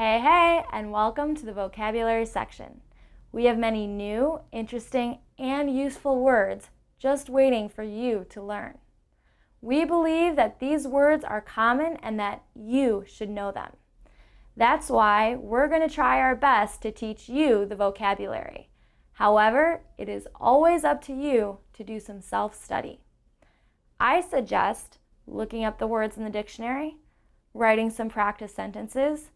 Hey, and welcome to the vocabulary section. We have many new, interesting, and useful words just waiting for you to learn. We believe that these words are common and that you should know them. That's why we're going to try our best to teach you the vocabulary. However, it is always up to you to do some self-study. I suggest looking up the words in the dictionary, writing some practice sentences,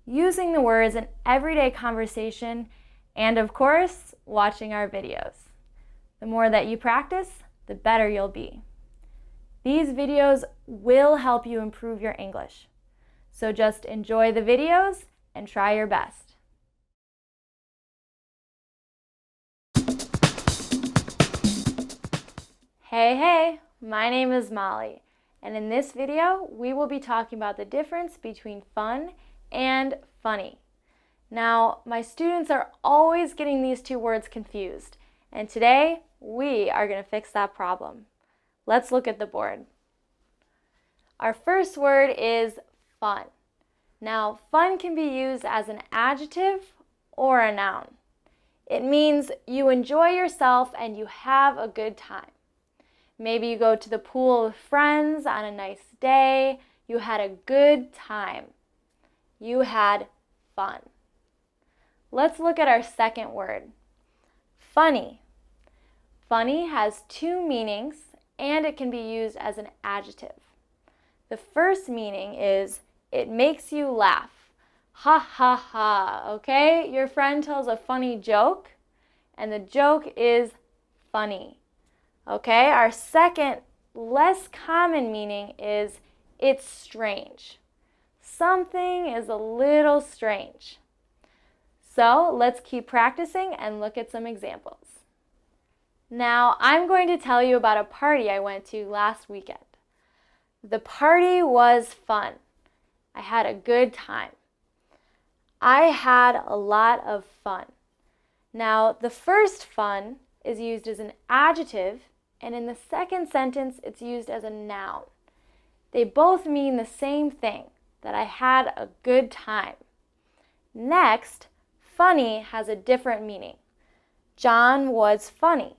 using the words in everyday conversation, and of course, watching our videos. The more that you practice, the better you'll be. These videos will help you improve your English. So just enjoy the videos and try your best. Hey, my name is Molly, and in this video, we will be talking about the difference between fun and funny. Now, my students are always getting these two words confused, and today we are going to fix that problem. Let's look at the board. Our first word is fun. Now, fun can be used as an adjective or a noun. It means you enjoy yourself and you have a good time. Maybe you go to the pool with friends on a nice day. You had a good time. You had fun. Let's look at our second word, funny. Funny has two meanings and it can be used as an adjective. The first meaning is it makes you laugh. Ha ha ha, okay? Your friend tells a funny joke and the joke is funny. Okay, our second, less common meaning is it's strange. Something is a little strange. So let's keep practicing and look at some examples. Now, I'm going to tell you about a party I went to last weekend. The party was fun. I had a good time. I had a lot of fun. Now, the first fun is used as an adjective, and in the second sentence, it's used as a noun. They both mean the same thing, that I had a good time. Next, funny has a different meaning. John was funny.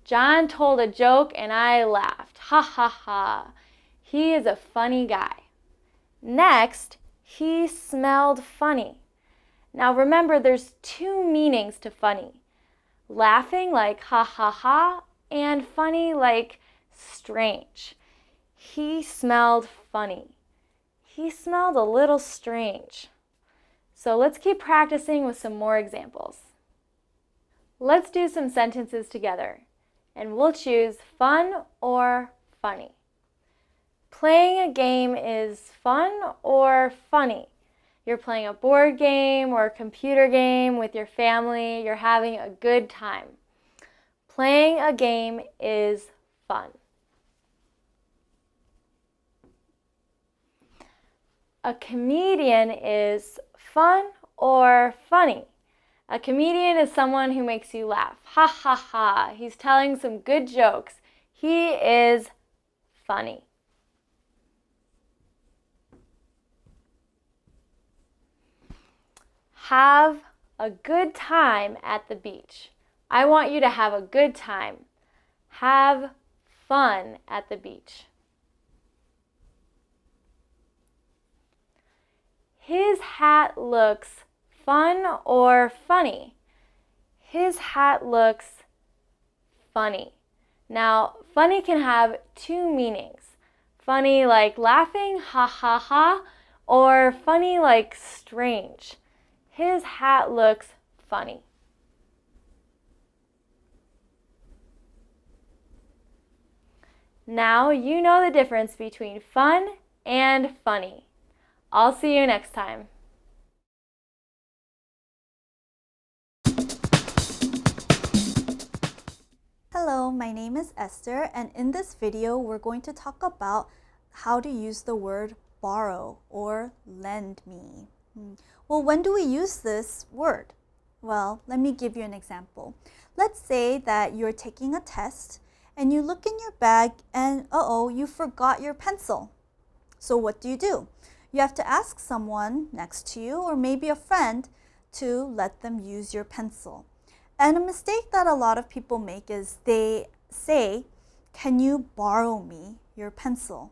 John told a joke and I laughed. Ha ha ha. He is a funny guy. Next, he smelled funny. Now remember, there's two meanings to funny. Laughing like ha ha ha and funny like strange. He smelled funny. He smelled a little strange. So let's keep practicing with some more examples. Let's do some sentences together, and we'll choose fun or funny. Playing a game is fun or funny? You're playing a board game or a computer game with your family. You're having a good time. Playing a game is fun. A comedian is fun or funny? A comedian is someone who makes you laugh. Ha ha ha. He's telling some good jokes. He is funny. Have a good time at the beach. I want you to have a good time. Have fun at the beach. His hat looks fun or funny? His hat looks funny. Now, funny can have two meanings. Funny like laughing, ha ha ha, or funny like strange. His hat looks funny. Now you know the difference between fun and funny. I'll see you next time. Hello, my name is Esther, and in this video we're going to talk about how to use the word borrow or lend me. Well, when do we use this word? Well, let me give you an example. Let's say that you're taking a test and you look in your bag and you forgot your pencil. So what do? you have to ask someone next to you or maybe a friend to let them use your pencil. And a mistake that a lot of people make is they say, "Can you borrow me your pencil?"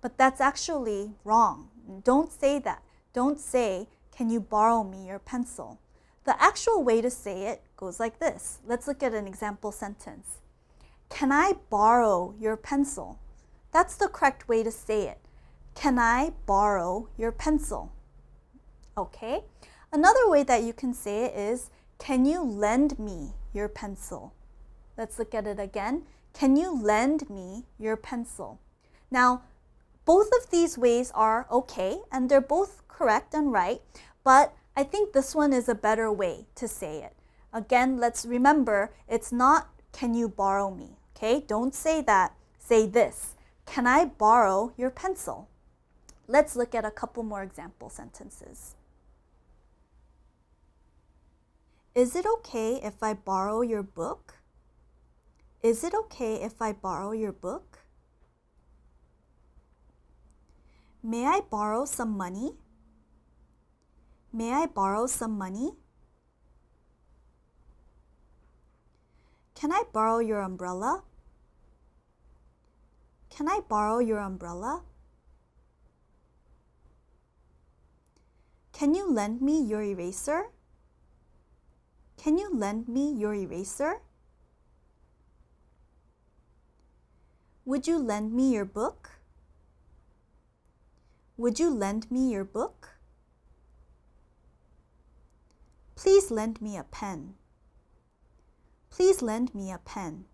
But that's actually wrong. Don't say that. Don't say, "Can you borrow me your pencil?" The actual way to say it goes like this. Let's look at an example sentence. "Can I borrow your pencil?" That's the correct way to say it. Can I borrow your pencil? Okay. Another way that you can say it is, "Can you lend me your pencil?" Let's look at it again. Can you lend me your pencil? Now, both of these ways are okay, and they're both correct and right, but I think this one is a better way to say it. Again, let's remember, it's not, "Can you borrow me?" Okay, don't say that. Say this, "Can I borrow your pencil?" Let's look at a couple more example sentences. Is it okay if I borrow your book? Is it okay if I borrow your book? May I borrow some money? May I borrow some money? Can I borrow your umbrella? Can I borrow your umbrella? Can you lend me your eraser? Can you lend me your eraser? Would you lend me your book? Would you lend me your book? Please lend me a pen. Please lend me a pen.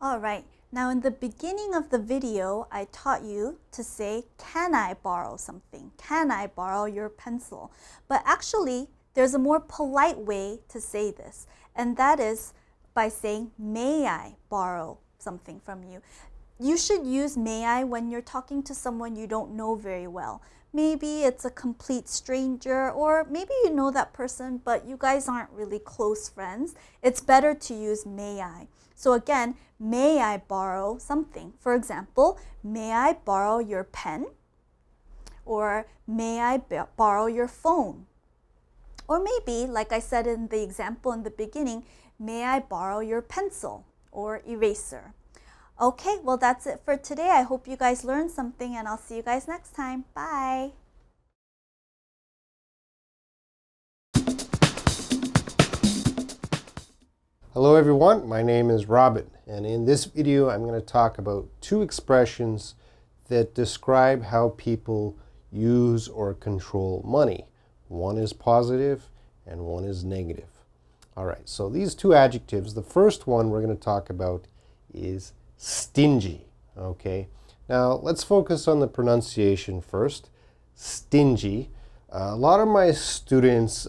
All right, now in the beginning of the video, I taught you to say, "Can I borrow something? Can I borrow your pencil?" But actually, there's a more polite way to say this, and that is by saying, "May I borrow something from you?" You should use "may I" when you're talking to someone you don't know very well. Maybe it's a complete stranger, or maybe you know that person, but you guys aren't really close friends. It's better to use "may I." So again, "May I borrow something?" For example, "May I borrow your pen?" Or "May I borrow your phone?" Or maybe, like I said in the example in the beginning, "May I borrow your pencil or eraser?" Okay, well that's it for today. I hope you guys learned something, and I'll see you guys next time. Bye! Hello everyone, my name is Robin, and in this video I'm going to talk about two expressions that describe how people use or control money. One is positive and one is negative. Alright, so these two adjectives, the first one we're going to talk about is stingy. Okay, now let's focus on the pronunciation first. Stingy. A lot of my students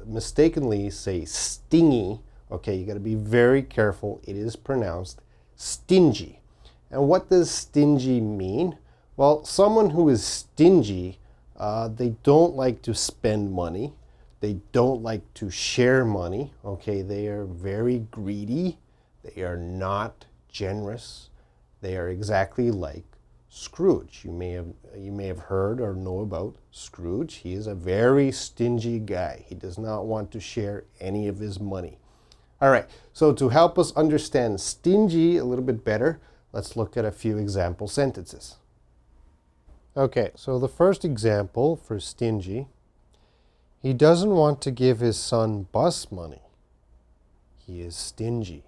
mistakenly say stingy. Okay, you got to be very careful. It is pronounced stingy. And what does stingy mean? Well, someone who is stingy, they don't like to spend money. They don't like to share money. Okay, they are very greedy. They are not generous. They are exactly like Scrooge. You may have heard or know about Scrooge. He is a very stingy guy. He does not want to share any of his money. All right, so to help us understand stingy a little bit better, let's look at a few example sentences. Okay, so the first example for stingy, he doesn't want to give his son bus money. He is stingy.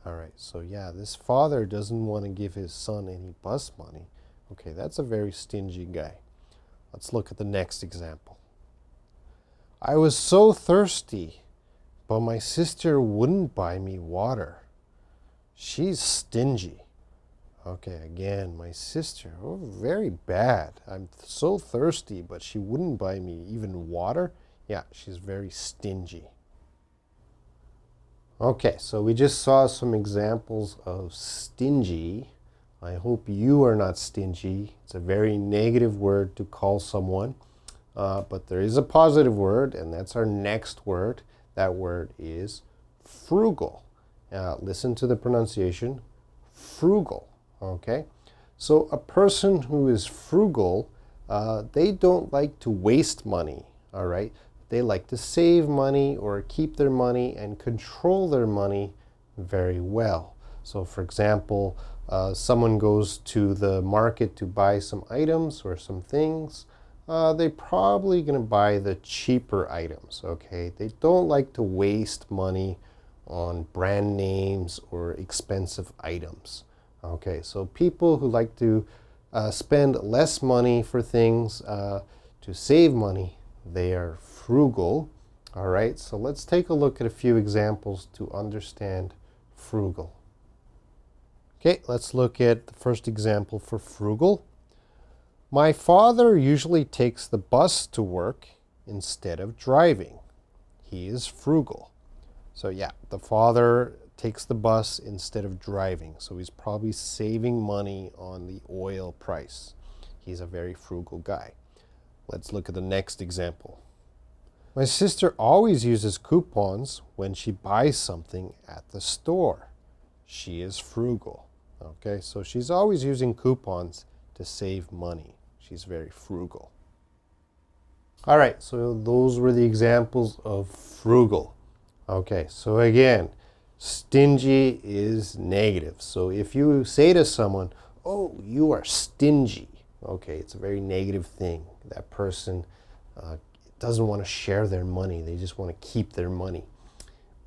All right, so yeah, this father doesn't want to give his son any bus money. Okay, that's a very stingy guy. Let's look at the next example. I was so thirsty, but my sister wouldn't buy me water. She's stingy. Okay, again, my sister, oh, very bad. I'm so thirsty, but she wouldn't buy me even water. Yeah, she's very stingy. Okay, so we just saw some examples of stingy. I hope you are not stingy. It's a very negative word to call someone, but there is a positive word, and that's our next word. That word is frugal. Listen to the pronunciation, frugal. Okay, so a person who is frugal they don't like to waste money, all right? They like to save money or keep their money and control their money very well. So for example, someone goes to the market to buy some items or some things. They're probably going to buy the cheaper items, okay? They don't like to waste money on brand names or expensive items. Okay, so people who like to spend less money for things to save money, they are frugal. All right, so let's take a look at a few examples to understand frugal. Okay, let's look at the first example for frugal. My father usually takes the bus to work instead of driving. He is frugal. So yeah, the father takes the bus instead of driving. So he's probably saving money on the oil price. He's a very frugal guy. Let's look at the next example. My sister always uses coupons when she buys something at the store. She is frugal. Okay, so she's always using coupons to save money. She's very frugal. All right, so those were the examples of frugal. Okay, so again, stingy is negative. So if you say to someone, oh, you are stingy, okay, it's a very negative thing. That person doesn't want to share their money. They just want to keep their money.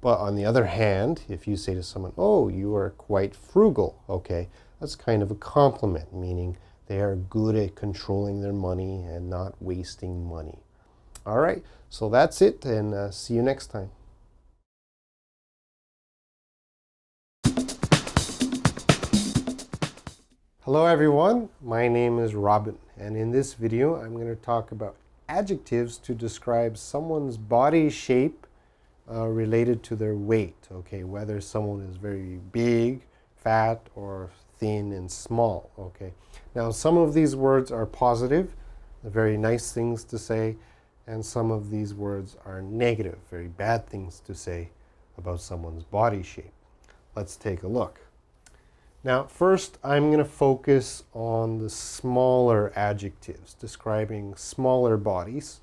But on the other hand, if you say to someone, oh, you are quite frugal, okay, that's kind of a compliment, meaning they are good at controlling their money and not wasting money. All right, so that's it, and see you next time. Hello everyone, my name is Robin, and in this video I'm going to talk about adjectives to describe someone's body shape related to their weight, okay, whether someone is very big, fat, or thin and small, okay. Now some of these words are positive, very nice things to say, and some of these words are negative, very bad things to say about someone's body shape. Let's take a look. Now first I'm going to focus on the smaller adjectives describing smaller bodies,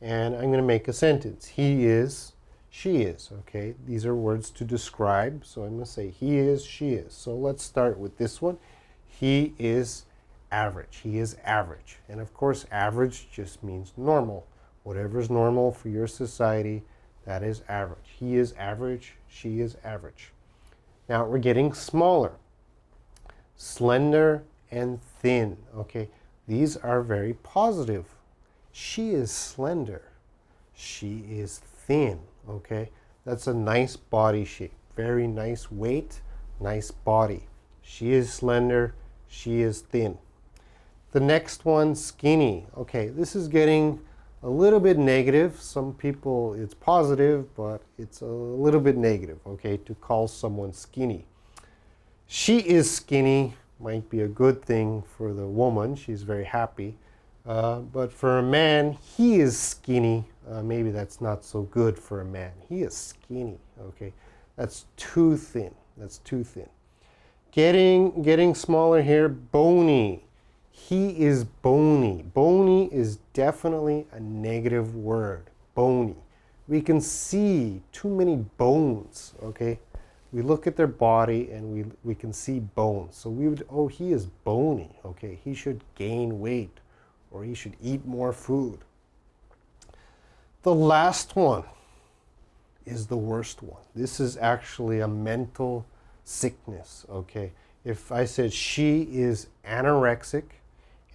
and I'm going to make a sentence. He is, she is, okay? These are words to describe, so I'm going to say he is, she is. So let's start with this one. He is average. He is average. And of course, average just means normal. Whatever is normal for your society, that is average. He is average, she is average. Now we're getting smaller. Slender and thin, okay? These are very positive. She is slender. She is thin, okay? That's a nice body shape. Very nice weight, nice body. She is slender. She is thin. The next one, skinny. Okay, this is getting a little bit negative. Some people, it's positive, but it's a little bit negative, okay, to call someone skinny. She is skinny might be a good thing for the woman. She's very happy. But for a man, he is skinny. Maybe that's not so good for a man. He is skinny, okay? That's too thin. That's too thin. Getting smaller here, bony. He is bony. Bony is definitely a negative word. Bony. We can see too many bones, okay? We look at their body and we can see bones. So we would, oh, he is bony, okay? He should gain weight or he should eat more food. The last one is the worst one. This is actually a mental sickness, okay? If I said she is anorexic,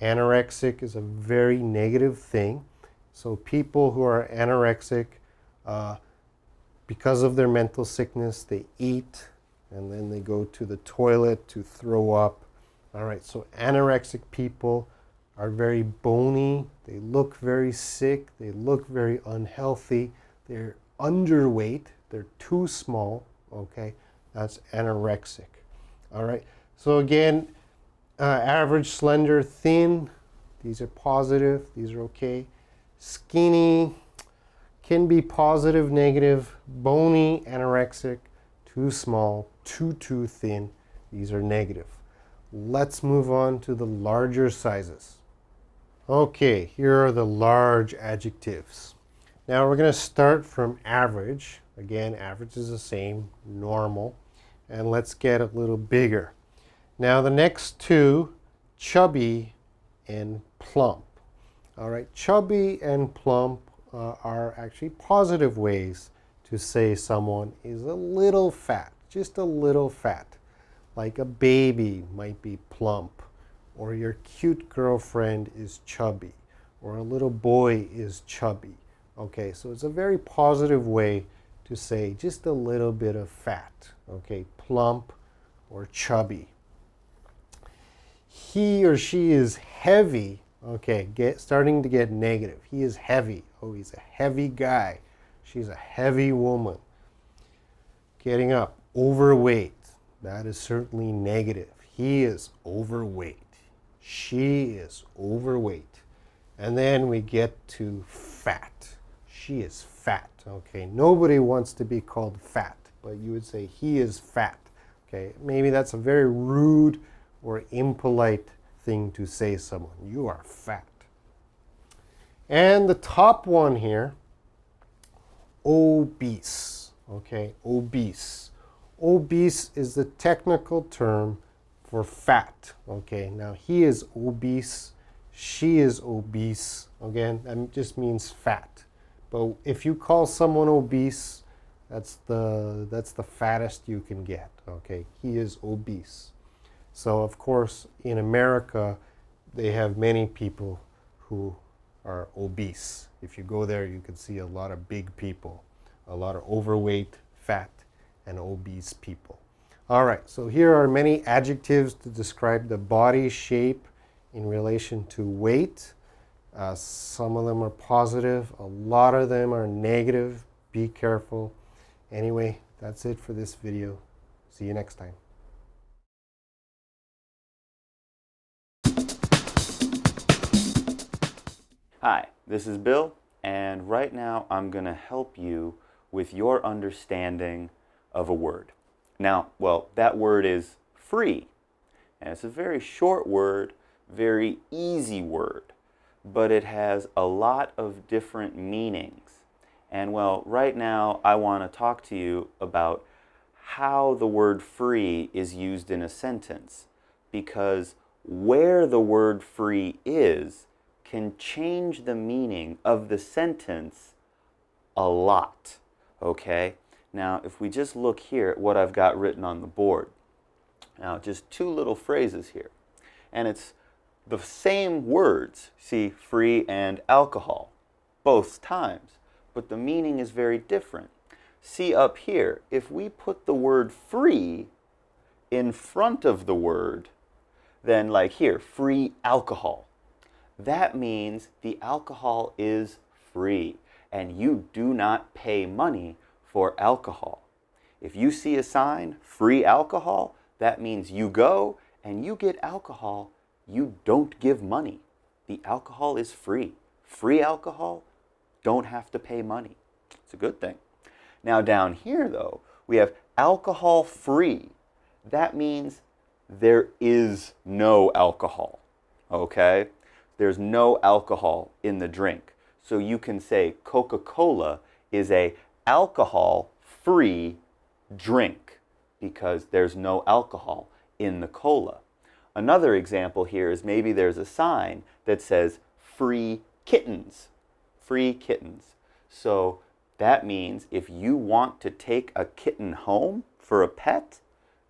anorexic is a very negative thing. So people who are anorexic, because of their mental sickness, they eat and then they go to the toilet to throw up. All right, so anorexic people are very bony. They look very sick. They look very unhealthy. They're underweight. They're too small, okay? That's anorexic. All right, so again, average, slender, thin. These are positive. These are okay. Skinny can be positive, negative. Bony, anorexic. Too small, too thin. These are negative. Let's move on to the larger sizes. Okay, here are the large adjectives. Now we're going to start from average. Again, average is the same, normal. And let's get a little bigger. Now the next two, chubby and plump. All right, chubby and plump are actually positive ways to say someone is a little fat, just a little fat. Like a baby might be plump, or your cute girlfriend is chubby, or a little boy is chubby. Okay, so it's a very positive way to say just a little bit of fat. Okay, plump or chubby. He or she is heavy. Okay, starting to get negative. He is heavy. Oh, he's a heavy guy. She's a heavy woman. Getting up. Overweight. That is certainly negative. He is overweight. She is overweight. And then we get to fat. She is fat. Okay, nobody wants to be called fat, but you would say he is fat. Okay, maybe that's a very rude or impolite thing to say to someone. You are fat. And the top one here, obese. Okay, obese. Obese is the technical term for fat. Okay, now he is obese, she is obese. Again, that just means fat. But if you call someone obese, that's the fattest you can get. Okay, he is obese. So of course, in America, they have many people who are obese. If you go there, you can see a lot of big people, a lot of overweight, fat, and obese people. All right, so here are many adjectives to describe the body shape in relation to weight. Some of them are positive, a lot of them are negative. Be careful. Anyway, that's it for this video. See you next time. Hi, this is Bill, and right now I'm going to help you with your understanding of a word. Now, well, that word is free, and it's a very short word, very easy word, but it has a lot of different meanings. And well, right now I want to talk to you about how the word free is used in a sentence, because where the word free is can change the meaning of the sentence a lot, okay? Now, if we just look here at what I've got written on the board, now just two little phrases here, and it's the same words, see, free and alcohol, both times, but the meaning is very different. See up here, if we put the word free in front of the word, then like here, free alcohol, that means the alcohol is free and you do not pay money for alcohol. If you see a sign, free alcohol, that means you go and you get alcohol. You don't give money. The alcohol is free. Free alcohol, don't have to pay money. It's a good thing. Now down here though, we have alcohol free. That means there is no alcohol, okay? There's no alcohol in the drink. So you can say Coca-Cola is a alcohol-free drink because there's no alcohol in the cola. Another example here is maybe there's a sign that says free kittens. Free kittens. So that means if you want to take a kitten home for a pet,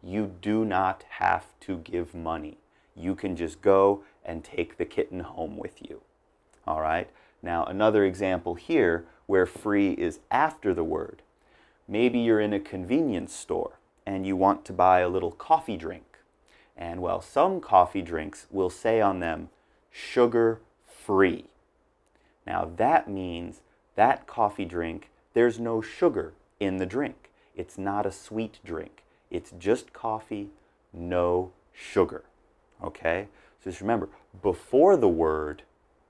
you do not have to give money. You can just go and take the kitten home with you. All right? Now, another example here where free is after the word. Maybe you're in a convenience store and you want to buy a little coffee drink. And well, some coffee drinks will say on them, sugar-free. Now, that means that coffee drink, there's no sugar in the drink. It's not a sweet drink. It's just coffee, no sugar. Okay? So just remember, before the word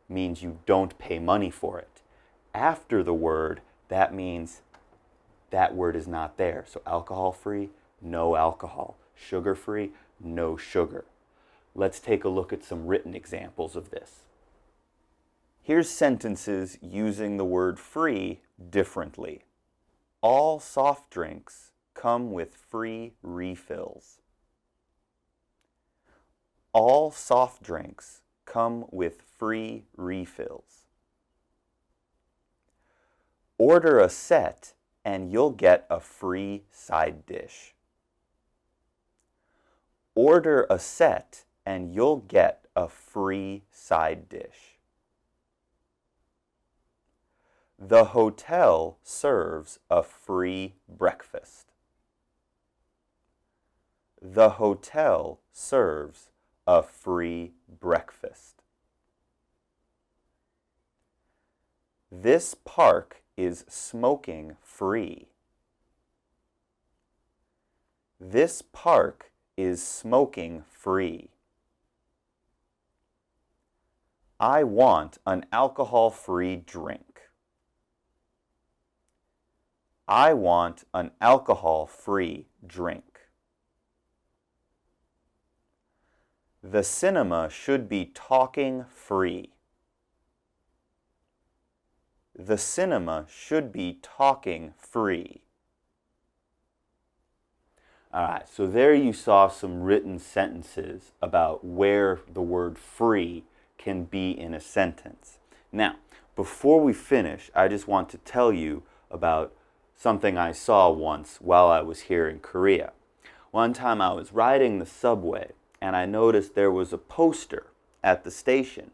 means you don't pay money for it. After the word, that means that word is not there. So alcohol-free, no alcohol. Sugar-free, no sugar. Let's take a look at some written examples of this. Here's sentences using the word free differently. All soft drinks come with free refills. All soft drinks come with free refills. Order a set and you'll get a free side dish. Order a set and you'll get a free side dish. The hotel serves a free breakfast. The hotel serves a free breakfast. This park is smoking free. This park is smoking free. I want an alcohol-free drink. I want an alcohol-free drink. The cinema should be talking free. The cinema should be talking free. Alright, so there you saw some written sentences about where the word free can be in a sentence. Now, before we finish, I just want to tell you about something I saw once while I was here in Korea. One time I was riding the subway and I noticed there was a poster at the station,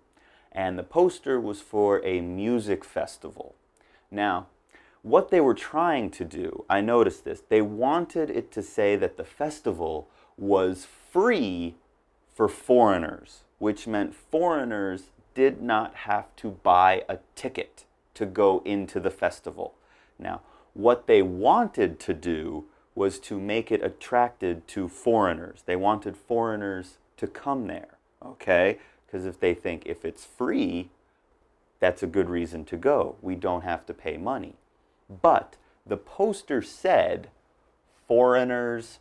and the poster was for a music festival. Now, what they were trying to do, I noticed this, they wanted it to say that the festival was free for foreigners, which meant foreigners did not have to buy a ticket to go into the festival. Now, what they wanted to do was to make it attracted to foreigners. They wanted foreigners to come there, okay? Because if they think if it's free, that's a good reason to go. We don't have to pay money. But the poster said, foreigners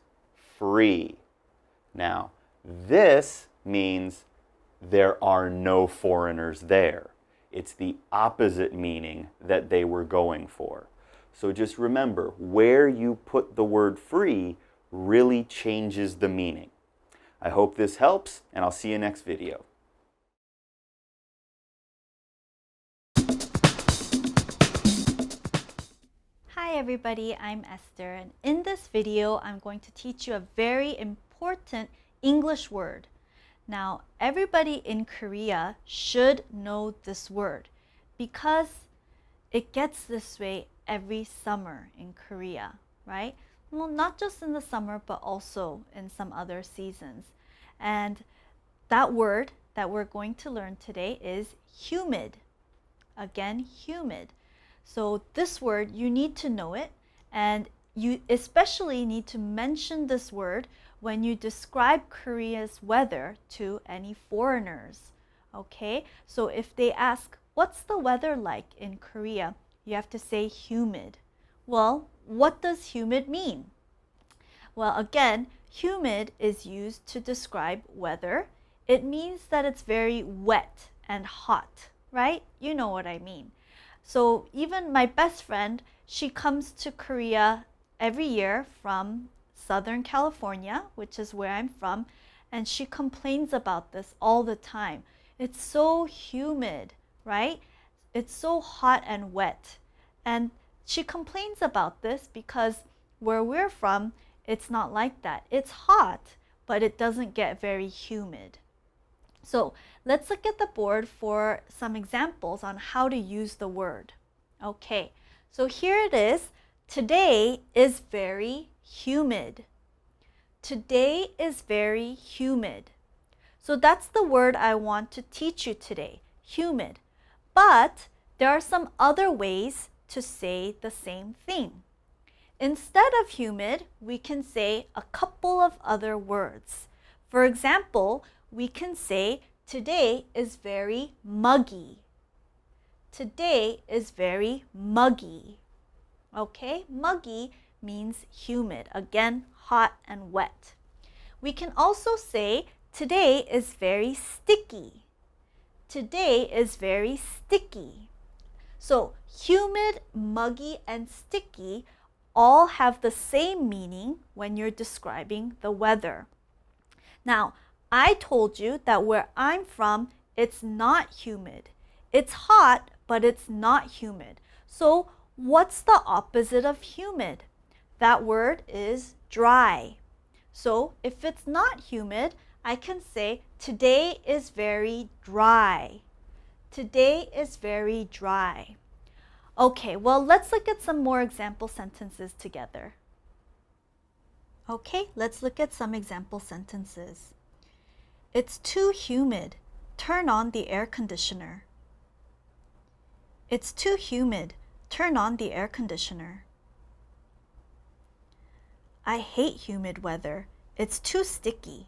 free. Now, this means there are no foreigners there. It's the opposite meaning that they were going for. So just remember, where you put the word free really changes the meaning. I hope this helps, and I'll see you next video. Hi everybody, I'm Esther, and in this video I'm going to teach you a very important English word. Now, everybody in Korea should know this word because it gets this way every summer in Korea, right? Well, not just in the summer, but also in some other seasons. And that word that we're going to learn today is humid. Again, humid. So this word, you need to know it, and you especially need to mention this word when you describe Korea's weather to any foreigners. Okay? So if they ask, what's the weather like in Korea? You have to say humid. Well, what does humid mean? Well, again, humid is used to describe weather. It means that it's very wet and hot, right? You know what I mean. So even my best friend, she comes to Korea every year from Southern California, which is where I'm from, and she complains about this all the time. It's so humid, right? It's so hot and wet. And she complains about this because where we're from, it's not like that. It's hot, but it doesn't get very humid. So let's look at the board for some examples on how to use the word. Okay, so here it is. Today is very humid. Today is very humid. So that's the word I want to teach you today, humid. But there are some other ways to say the same thing. Instead of humid, we can say a couple of other words. For example, we can say today is very muggy. Today is very muggy. Okay, muggy means humid, again, hot and wet. We can also say today is very sticky. Today is very sticky. So humid, muggy, and sticky all have the same meaning when you're describing the weather. Now, I told you that where I'm from, it's not humid. It's hot, but it's not humid. So what's the opposite of humid? That word is dry. So if it's not humid, I can say today is very dry. Today is very dry. Okay, well, let's look at some more example sentences together. Okay, let's look at some example sentences. It's too humid. Turn on the air conditioner. It's too humid. Turn on the air conditioner. I hate humid weather. It's too sticky.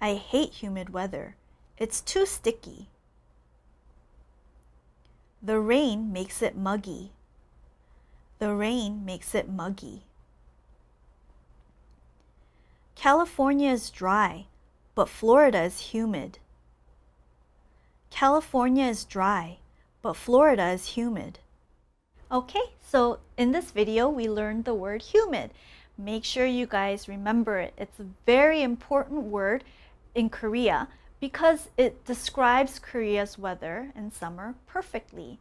I hate humid weather. It's too sticky. The rain makes it muggy. The rain makes it muggy. California is dry, but Florida is humid. California is dry, but Florida is humid. Okay, so in this video, we learned the word humid. Make sure you guys remember it. It's a very important word in Korea because it describes Korea's weather in summer perfectly.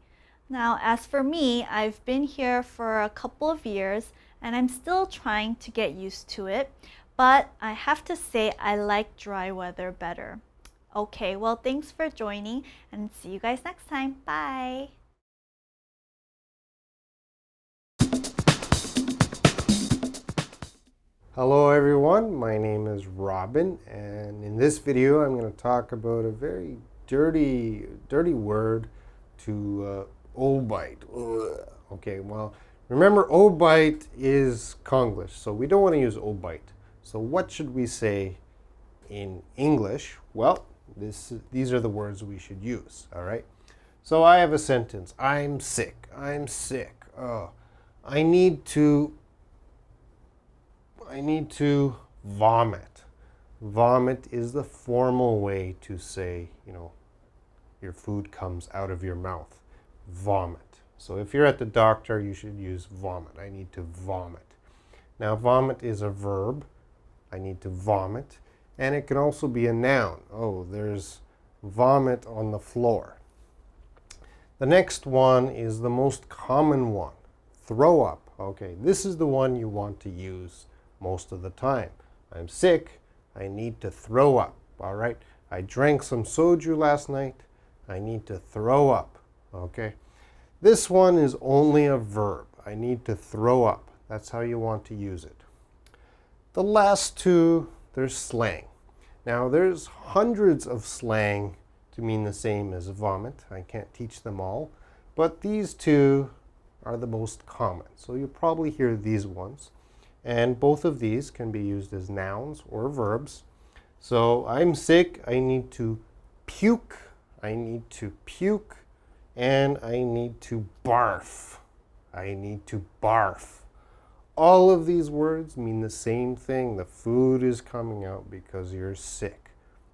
Now, as for me, I've been here for a couple of years and I'm still trying to get used to it, but I have to say I like dry weather better. Okay, well, thanks for joining and see you guys next time. Bye! Hello everyone, my name is Robin, and in this video I'm going to talk about a very dirty word to obite. Okay, well, remember obite is Konglish, so we don't want to use obite. So what should we say in English? Well, these are the words we should use, all right? So I have a sentence. I'm sick. I'm sick. Oh, I need to vomit. Vomit is the formal way to say, your food comes out of your mouth. Vomit. So if you're at the doctor, you should use vomit. I need to vomit. Now, vomit is a verb. I need to vomit. And it can also be a noun. Oh, there's vomit on the floor. The next one is the most common one. Throw up. Okay, this is the one you want to use most of the time. I'm sick. I need to throw up. All right. I drank some soju last night. I need to throw up. Okay. This one is only a verb. I need to throw up. That's how you want to use it. The last two, there's slang. Now, there's hundreds of slang to mean the same as vomit. I can't teach them all, but these two are the most common. So you'll probably hear these ones. And both of these can be used as nouns or verbs. So I'm sick, I need to puke, I need to puke, and I need to barf. I need to barf. All of these words mean the same thing. The food is coming out because you're sick.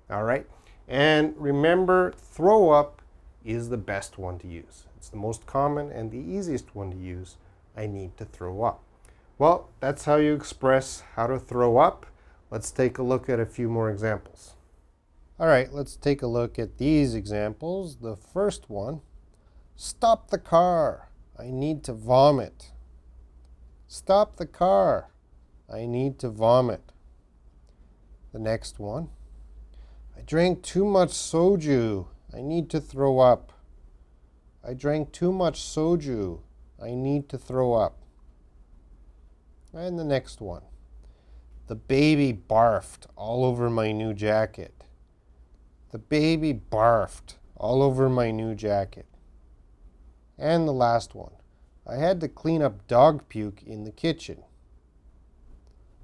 All right? And remember, throw up is the best one to use. It's the most common and the easiest one to use. I need to throw up. Well, that's how you express how to throw up. Let's take a look at a few more examples. All right, let's take a look at these examples. The first one, stop the car. I need to vomit. Stop the car. I need to vomit. The next one, I drank too much soju. I need to throw up. I drank too much soju. I need to throw up. And the next one, the baby barfed all over my new jacket. The baby barfed all over my new jacket. And the last one, I had to clean up dog puke in the kitchen.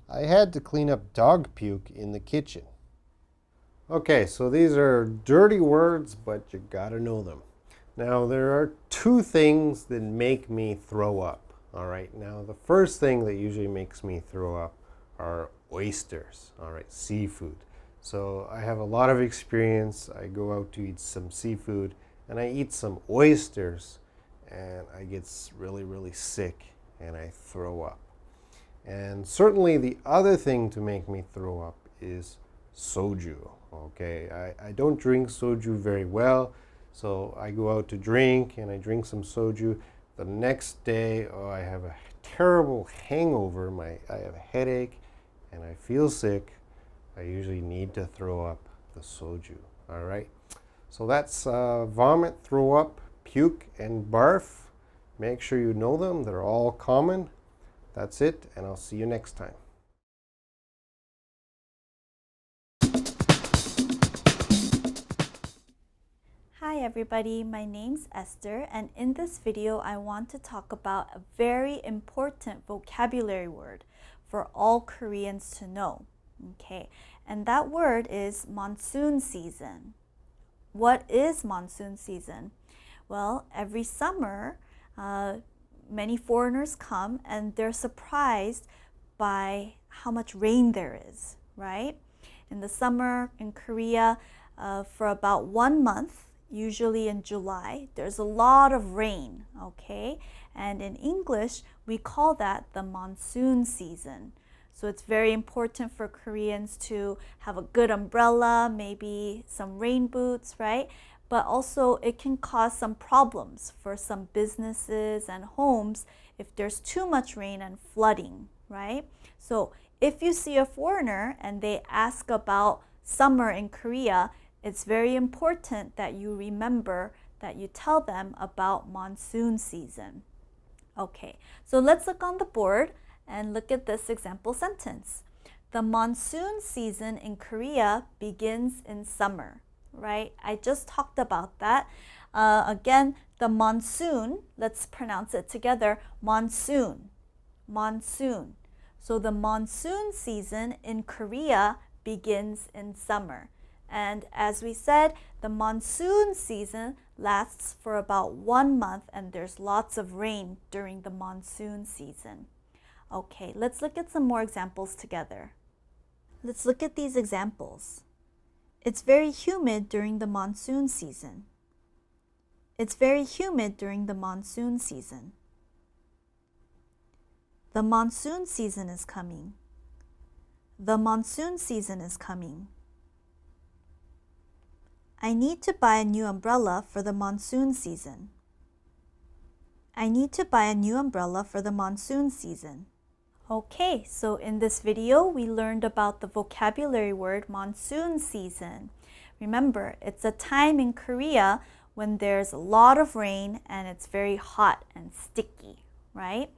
I had to clean up dog puke in the kitchen. Okay, so these are dirty words, but you gotta know them. Now, there are two things that make me throw up. All right, now the first thing that usually makes me throw up are oysters, all right, seafood. So I have a lot of experience. I go out to eat some seafood and I eat some oysters and I get really, really sick and I throw up. And certainly the other thing to make me throw up is soju. Okay, I don't drink soju very well, so I go out to drink and I drink some soju. The next day, oh, I have a terrible hangover. I have a headache and I feel sick. I usually need to throw up the soju. All right, so that's vomit, throw up, puke, and barf. Make sure you know them. They're all common. That's it, and I'll see you next time. Hi everybody, my name's Esther, and in this video I want to talk about a very important vocabulary word for all Koreans to know. Okay, and that word is monsoon season. What is monsoon season? Well, every summer, many foreigners come and they're surprised by how much rain there is, right? In the summer in Korea, for about 1 month, usually in July, there's a lot of rain, okay? And in English, we call that the monsoon season. So it's very important for Koreans to have a good umbrella, maybe some rain boots, right? But also it can cause some problems for some businesses and homes if there's too much rain and flooding, right? So if you see a foreigner and they ask about summer in Korea, it's very important that you remember that you tell them about monsoon season. Okay, so let's look on the board and look at this example sentence. The monsoon season in Korea begins in summer, right? I just talked about that. Again, the monsoon, let's pronounce it together, monsoon, monsoon. So the monsoon season in Korea begins in summer. And as we said, the monsoon season lasts for about 1 month and there's lots of rain during the monsoon season. Okay, let's look at some more examples together. Let's look at these examples. It's very humid during the monsoon season. It's very humid during the monsoon season. The monsoon season is coming. The monsoon season is coming. I need to buy a new umbrella for the monsoon season. I need to buy a new umbrella for the monsoon season. Okay, so in this video, we learned about the vocabulary word monsoon season. Remember, it's a time in Korea when there's a lot of rain and it's very hot and sticky, right?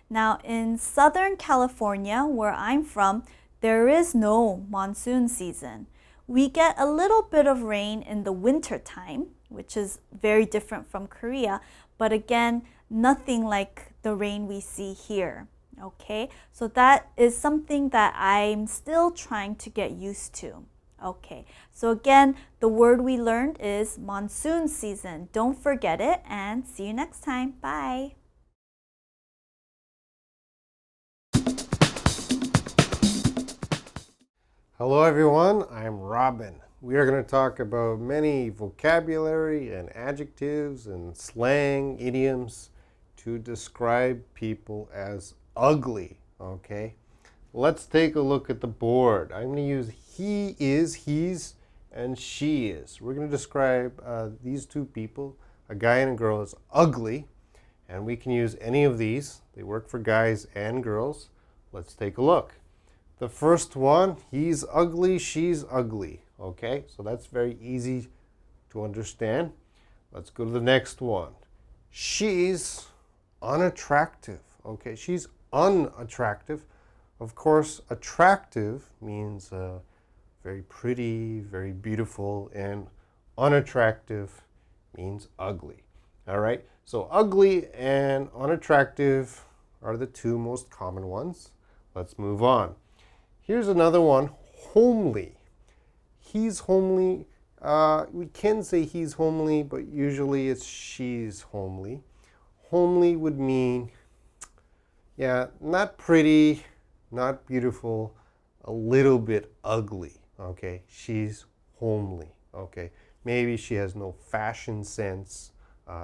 Now, in Southern California, where I'm from, there is no monsoon season. We get a little bit of rain in the winter time, which is very different from Korea, but again, nothing like the rain we see here. Okay, so that is something that I'm still trying to get used to. Okay, so again, the word we learned is monsoon season. Don't forget it, and see you next time. Bye. Hello everyone, I'm Robin. We are going to talk about many vocabulary and adjectives and slang, idioms to describe people as ugly, okay? Let's take a look at the board. I'm going to use he is, he's, and she is. We're going to describe these two people, a guy and a girl, as ugly, and we can use any of these. They work for guys and girls. Let's take a look. The first one, he's ugly, she's ugly. Okay, so that's very easy to understand. Let's go to the next one. She's unattractive. Okay, she's unattractive. Of course, attractive means very pretty, very beautiful, and unattractive means ugly. All right, so ugly and unattractive are the two most common ones. Let's move on. Here's another one, homely. He's homely. We can say he's homely, but usually it's she's homely. Homely would mean, yeah, not pretty, not beautiful, a little bit ugly. Okay, she's homely. Okay, maybe she has no fashion sense.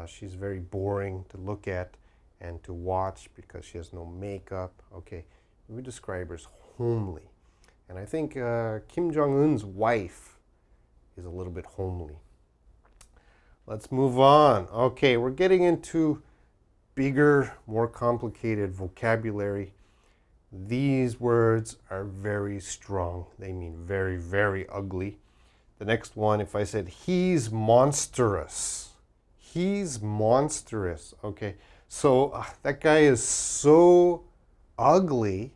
She's very boring to look at and to watch because she has no makeup. Okay, we describe her as homely. And I think Kim Jong-un's wife is a little bit homely. Let's move on. Okay, we're getting into bigger, more complicated vocabulary. These words are very strong. They mean very, very ugly. The next one, if I said, he's monstrous. He's monstrous. Okay, so that guy is so ugly,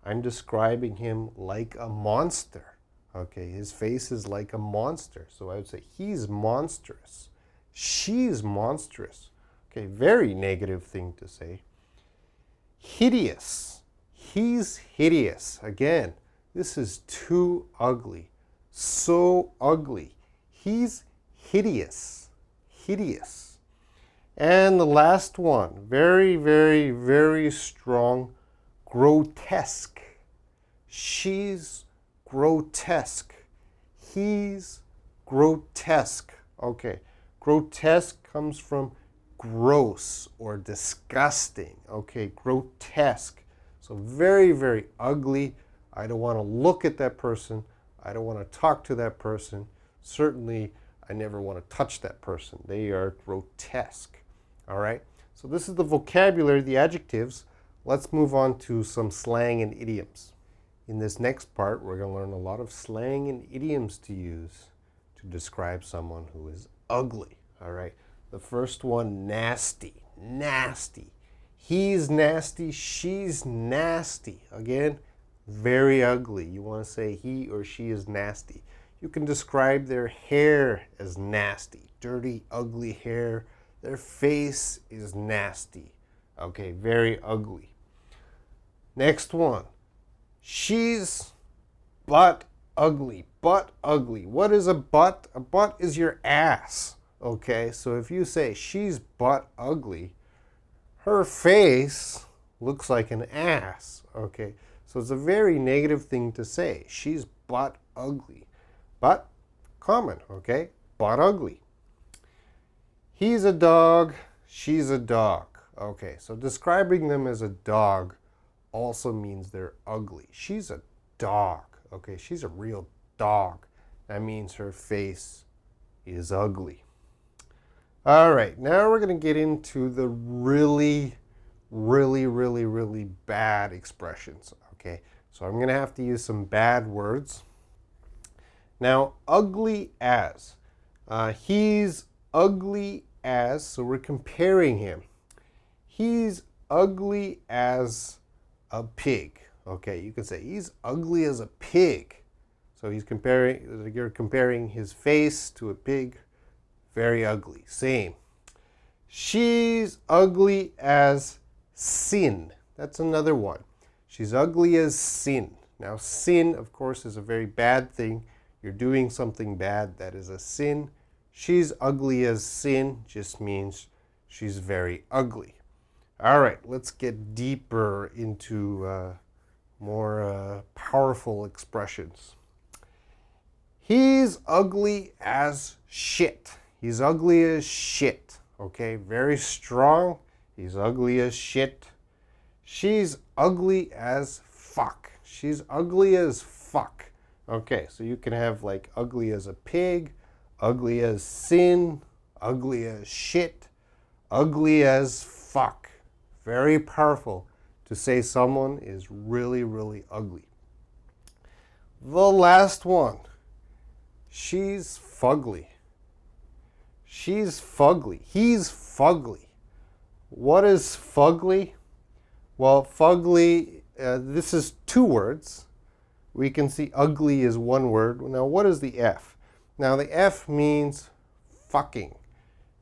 I'm describing him like a monster. Okay, his face is like a monster. So I would say, he's monstrous. She's monstrous. Okay, very negative thing to say. Hideous. He's hideous. Again, this is too ugly. So ugly. He's hideous. Hideous. And the last one, very, very, very strong, grotesque. She's grotesque. He's grotesque. Okay, grotesque comes from gross or disgusting. Okay, grotesque. So very, very ugly. I don't want to look at that person. I don't want to talk to that person. Certainly, I never want to touch that person. They are grotesque. All right? So this is the vocabulary, the adjectives. Let's move on to some slang and idioms. In this next part, we're going to learn a lot of slang and idioms to use to describe someone who is ugly. All right? The first one, nasty. Nasty. He's nasty. She's nasty. Again, very ugly. You want to say he or she is nasty. You can describe their hair as nasty. Dirty, ugly hair. Their face is nasty. Okay, very ugly. Next one. She's butt ugly. Butt ugly. What is a butt? A butt is your ass. Okay, so if you say she's butt ugly, her face looks like an ass. Okay, so it's a very negative thing to say. She's butt ugly. But common, okay? Butt ugly. He's a dog. She's a dog. Okay, so describing them as a dog also means they're ugly. She's a dog. Okay, she's a real dog. That means her face is ugly. All right, now we're going to get into the really bad expressions. Okay, so I'm going to have to use some bad words. Now, ugly as. He's ugly as, so we're comparing him. He's ugly as a pig. Okay, you can say he's ugly as a pig. So you're comparing his face to a pig. Very ugly. Same. She's ugly as sin. That's another one. She's ugly as sin. Now, sin, of course, is a very bad thing. You're doing something bad. That is a sin. She's ugly as sin just means she's very ugly. All right, let's get deeper into more powerful expressions. He's ugly as shit. He's ugly as shit. Okay, very strong. He's ugly as shit. She's ugly as fuck. She's ugly as fuck. Okay, so you can have like ugly as a pig, ugly as sin, ugly as shit, ugly as fuck. Very powerful to say someone is really ugly. The last one. She's fugly. She's fugly. He's fugly. What is fugly? Well, fugly, this is two words. We can see ugly is one word. Now, what is the F? Now, the F means fucking.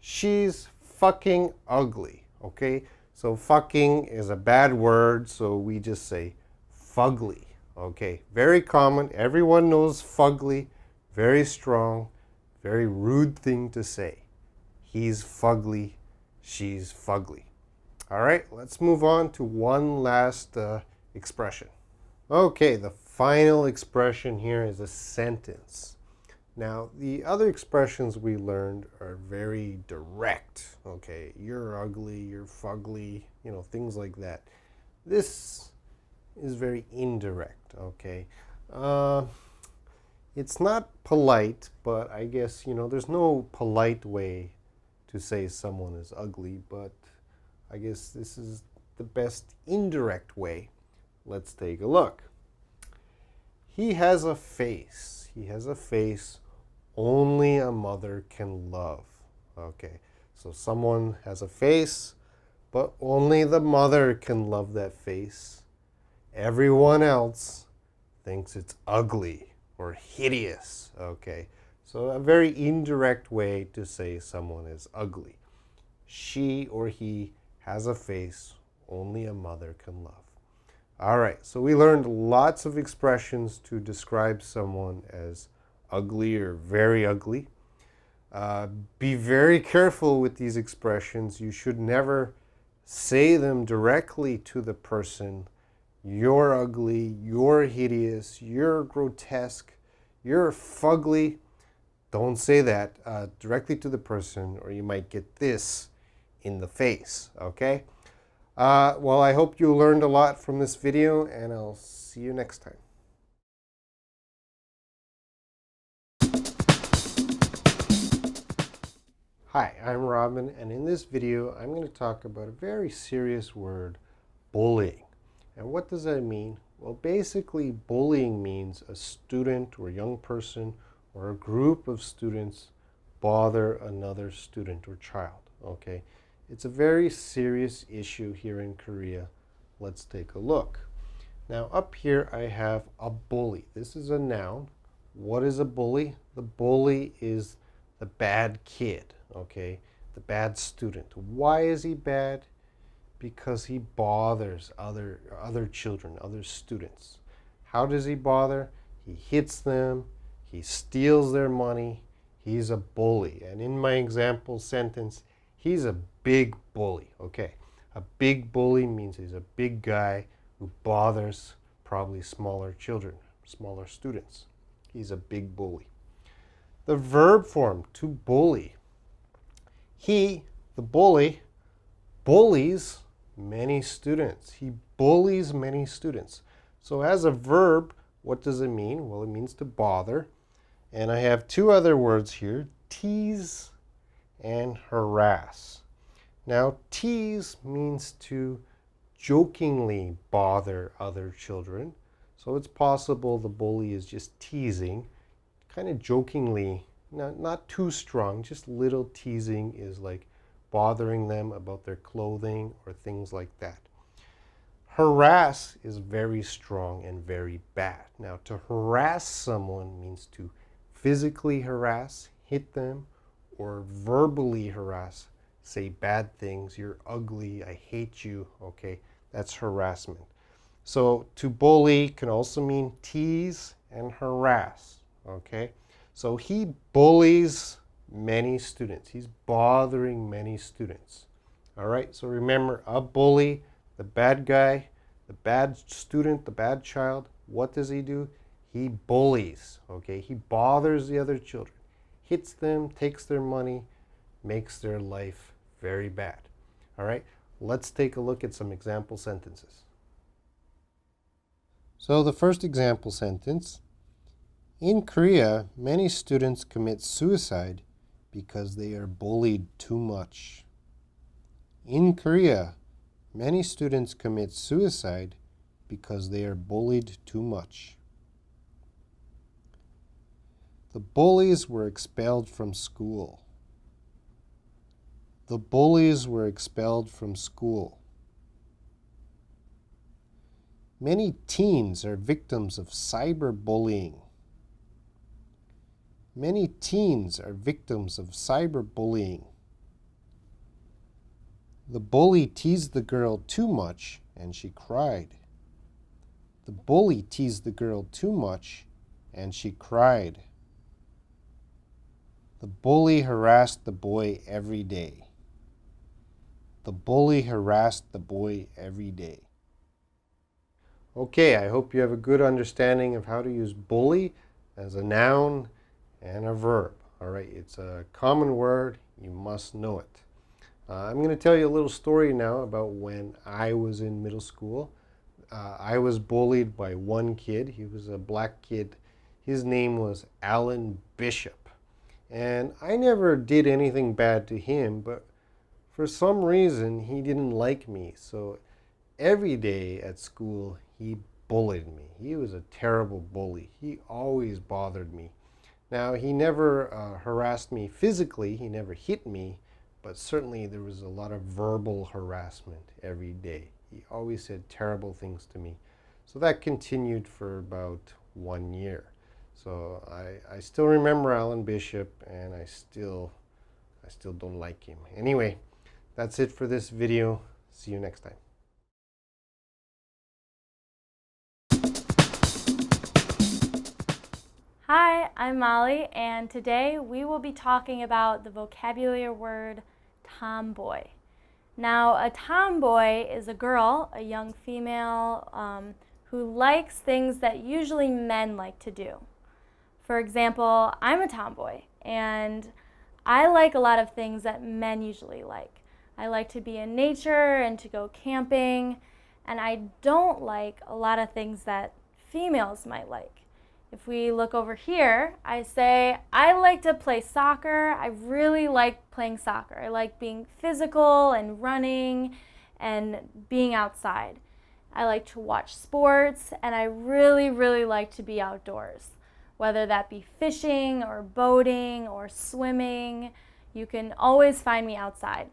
She's fucking ugly, okay? So fucking is a bad word, so we just say fugly, okay? Very common. Everyone knows fugly. Very strong, very rude thing to say. He's fugly. She's fugly. All right, let's move on to one last expression. Okay, the final expression here is a sentence. Now, the other expressions we learned are very direct. Okay, you're ugly, you're fugly, things like that. This is very indirect. Okay, it's not polite, but I guess there's no polite way to say someone is ugly, but I guess this is the best indirect way. Let's take a look. He has a face. He has a face only a mother can love. Okay, so someone has a face, but only the mother can love that face. Everyone else thinks it's ugly or hideous. Okay, so a very indirect way to say someone is ugly. She or he has a face only a mother can love. All right, so we learned lots of expressions to describe someone as ugly or very ugly. Be very careful with these expressions. You should never say them directly to the person. You're ugly, you're hideous, you're grotesque, you're fugly. Don't say that directly to the person, or you might get this in the face, okay? Well, I hope you learned a lot from this video, and I'll see you next time. Hi, I'm Robin, and in this video I'm going to talk about a very serious word, bullying. And what does that mean? Well, basically bullying means a student or young person or a group of students bother another student or child, okay? It's a very serious issue here in Korea. Let's take a look. Now up here I have a bully. This is a noun. What is a bully? The bully is the bad kid, okay? The bad student. Why is he bad? Because he bothers other children, other students. How does he bother? He hits them, he steals their money, he's a bully. And in my example sentence, he's a big bully, okay? A big bully means he's a big guy who bothers probably smaller children, smaller students. He's a big bully. The verb form, to bully. He, the bully, bullies many students. He bullies many students. So as a verb, what does it mean? Well, it means to bother. And I have two other words here, tease and harass. Now, tease means to jokingly bother other children. So it's possible the bully is just teasing, kind of jokingly, not too strong, just little teasing is like bothering them about their clothing or things like that. Harass is very strong and very bad. Now, to harass someone means to physically harass, hit them, or verbally harass, say bad things, you're ugly, I hate you, okay? That's harassment. So to bully can also mean tease and harass, okay? So he bullies many students. He's bothering many students. All right, so remember, a bully, the bad guy, the bad student, the bad child, what does he do? He bullies, okay? He bothers the other children, hits them, takes their money, makes their life very bad. All right, let's take a look at some example sentences. So the first example sentence, in Korea, many students commit suicide because they are bullied too much. In Korea, many students commit suicide because they are bullied too much. The bullies were expelled from school. The bullies were expelled from school. Many teens are victims of cyberbullying. Many teens are victims of cyberbullying. The bully teased the girl too much and she cried. The bully teased the girl too much and she cried. The bully harassed the boy every day. The bully harassed the boy every day. Okay, I hope you have a good understanding of how to use bully as a noun and a verb. All right, it's a common word. You must know it. I'm going to tell you a little story now about when I was in middle school. I was bullied by one kid. He was a black kid. His name was Alan Bishop. And I never did anything bad to him, but for some reason he didn't like me. So every day at school he bullied me. He was a terrible bully. He always bothered me. Now, he never harassed me physically. He never hit me, but certainly there was a lot of verbal harassment every day. He always said terrible things to me. So that continued for about 1 year. So I still remember Alan Bishop, and I still don't like him. Anyway, that's it for this video. See you next time. Hi, I'm Molly, and today we will be talking about the vocabulary word tomboy. Now, a tomboy is a girl, a young female, who likes things that usually men like to do. For example, I'm a tomboy, and I like a lot of things that men usually like. I like to be in nature and to go camping, and I don't like a lot of things that females might like. If we look over here, I say I like to play soccer. I really like playing soccer. I like being physical and running and being outside. I like to watch sports, and I really, really like to be outdoors. Whether that be fishing or boating or swimming, you can always find me outside.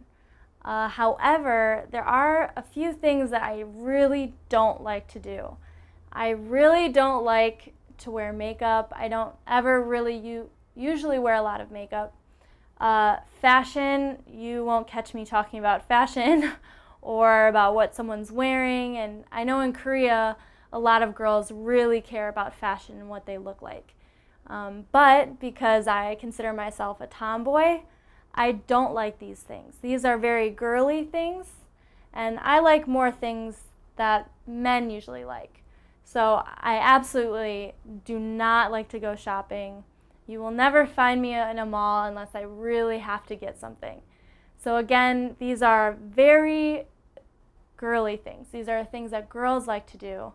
However, there are a few things that I really don't like to do. I really don't like to wear makeup. I don't ever really usually wear a lot of makeup. Fashion, you won't catch me talking about fashion or about what someone's wearing. And I know in Korea, a lot of girls really care about fashion and what they look like. But because I consider myself a tomboy, I don't like these things. These are very girly things, and I like more things that men usually like. So I absolutely do not like to go shopping. You will never find me in a mall unless I really have to get something. So again, these are very girly things. These are things that girls like to do.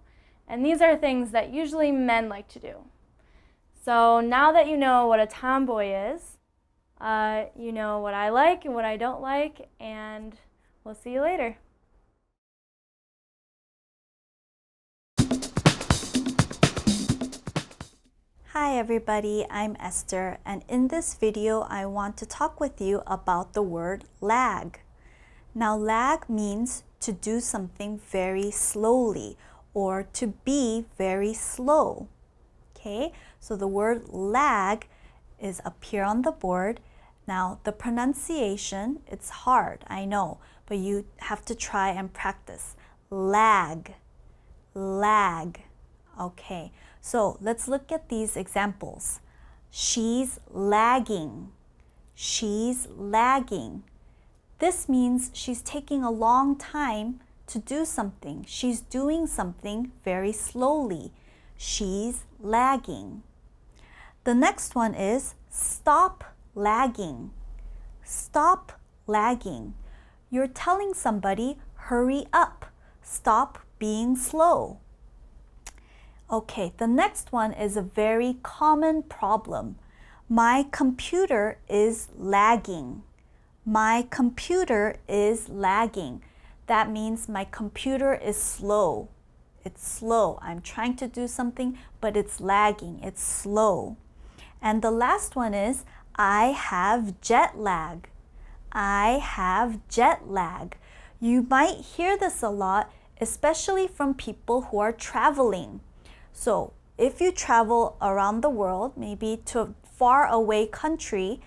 And these are things that usually men like to do. So now that you know what a tomboy is, you know what I like and what I don't like, and we'll see you later. Hi everybody, I'm Esther, and in this video I want to talk with you about the word lag. Now, lag means to do something very slowly or to be very slow. Okay, so the word lag is up here on the board. Now, the pronunciation, it's hard, I know, but you have to try and practice. Lag, lag. Okay, so let's look at these examples. She's lagging. She's lagging. This means she's taking a long time to do something. She's doing something very slowly. She's lagging. The next one is stop lagging. Stop lagging. You're telling somebody, hurry up. Stop being slow. Okay, the next one is a very common problem. My computer is lagging. My computer is lagging. That means my computer is slow. It's slow. I'm trying to do something, but it's lagging. It's slow. And the last one is I have jet lag. I have jet lag. You might hear this a lot, especially from people who are traveling. So if you travel around the world, maybe to a far away country,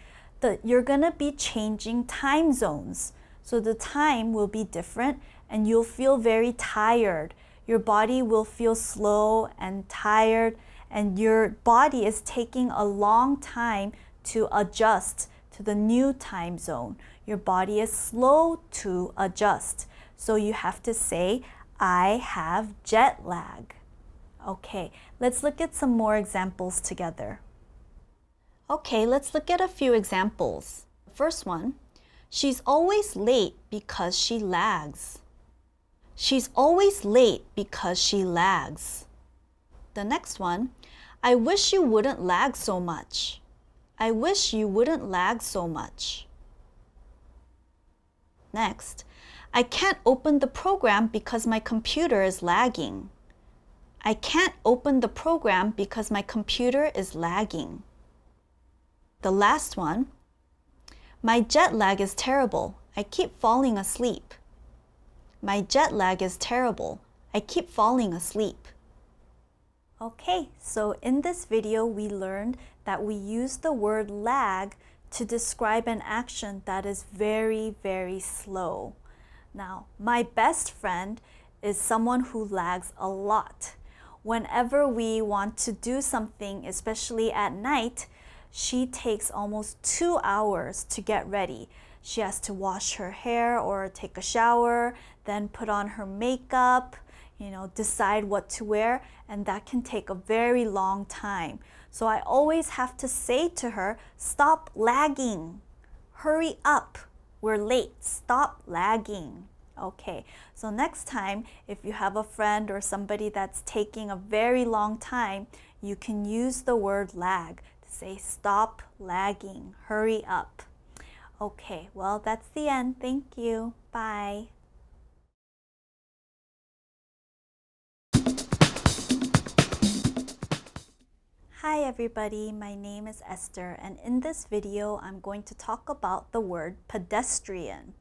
you're going to be changing time zones. So the time will be different and you'll feel very tired. Your body will feel slow and tired, and your body is taking a long time to adjust to the new time zone. Your body is slow to adjust. So you have to say, I have jet lag. Okay, let's look at some more examples together. Okay, let's look at a few examples. First one, she's always late because she lags. She's always late because she lags. The next one, I wish you wouldn't lag so much. I wish you wouldn't lag so much. Next, I can't open the program because my computer is lagging. I can't open the program because my computer is lagging. The last one, my jet lag is terrible. I keep falling asleep. My jet lag is terrible. I keep falling asleep. Okay, so in this video we learned that we use the word lag to describe an action that is very, very slow. Now, my best friend is someone who lags a lot. Whenever we want to do something, especially at night, she takes almost 2 hours to get ready. She has to wash her hair or take a shower, then put on her makeup, decide what to wear, and that can take a very long time. So I always have to say to her, stop lagging. Hurry up. We're late. Stop lagging. Okay, so next time, if you have a friend or somebody that's taking a very long time, you can use the word lag to say, stop lagging. Hurry up. Okay, well, that's the end. Thank you. Bye. Hi everybody, my name is Esther, and in this video I'm going to talk about the word pedestrian.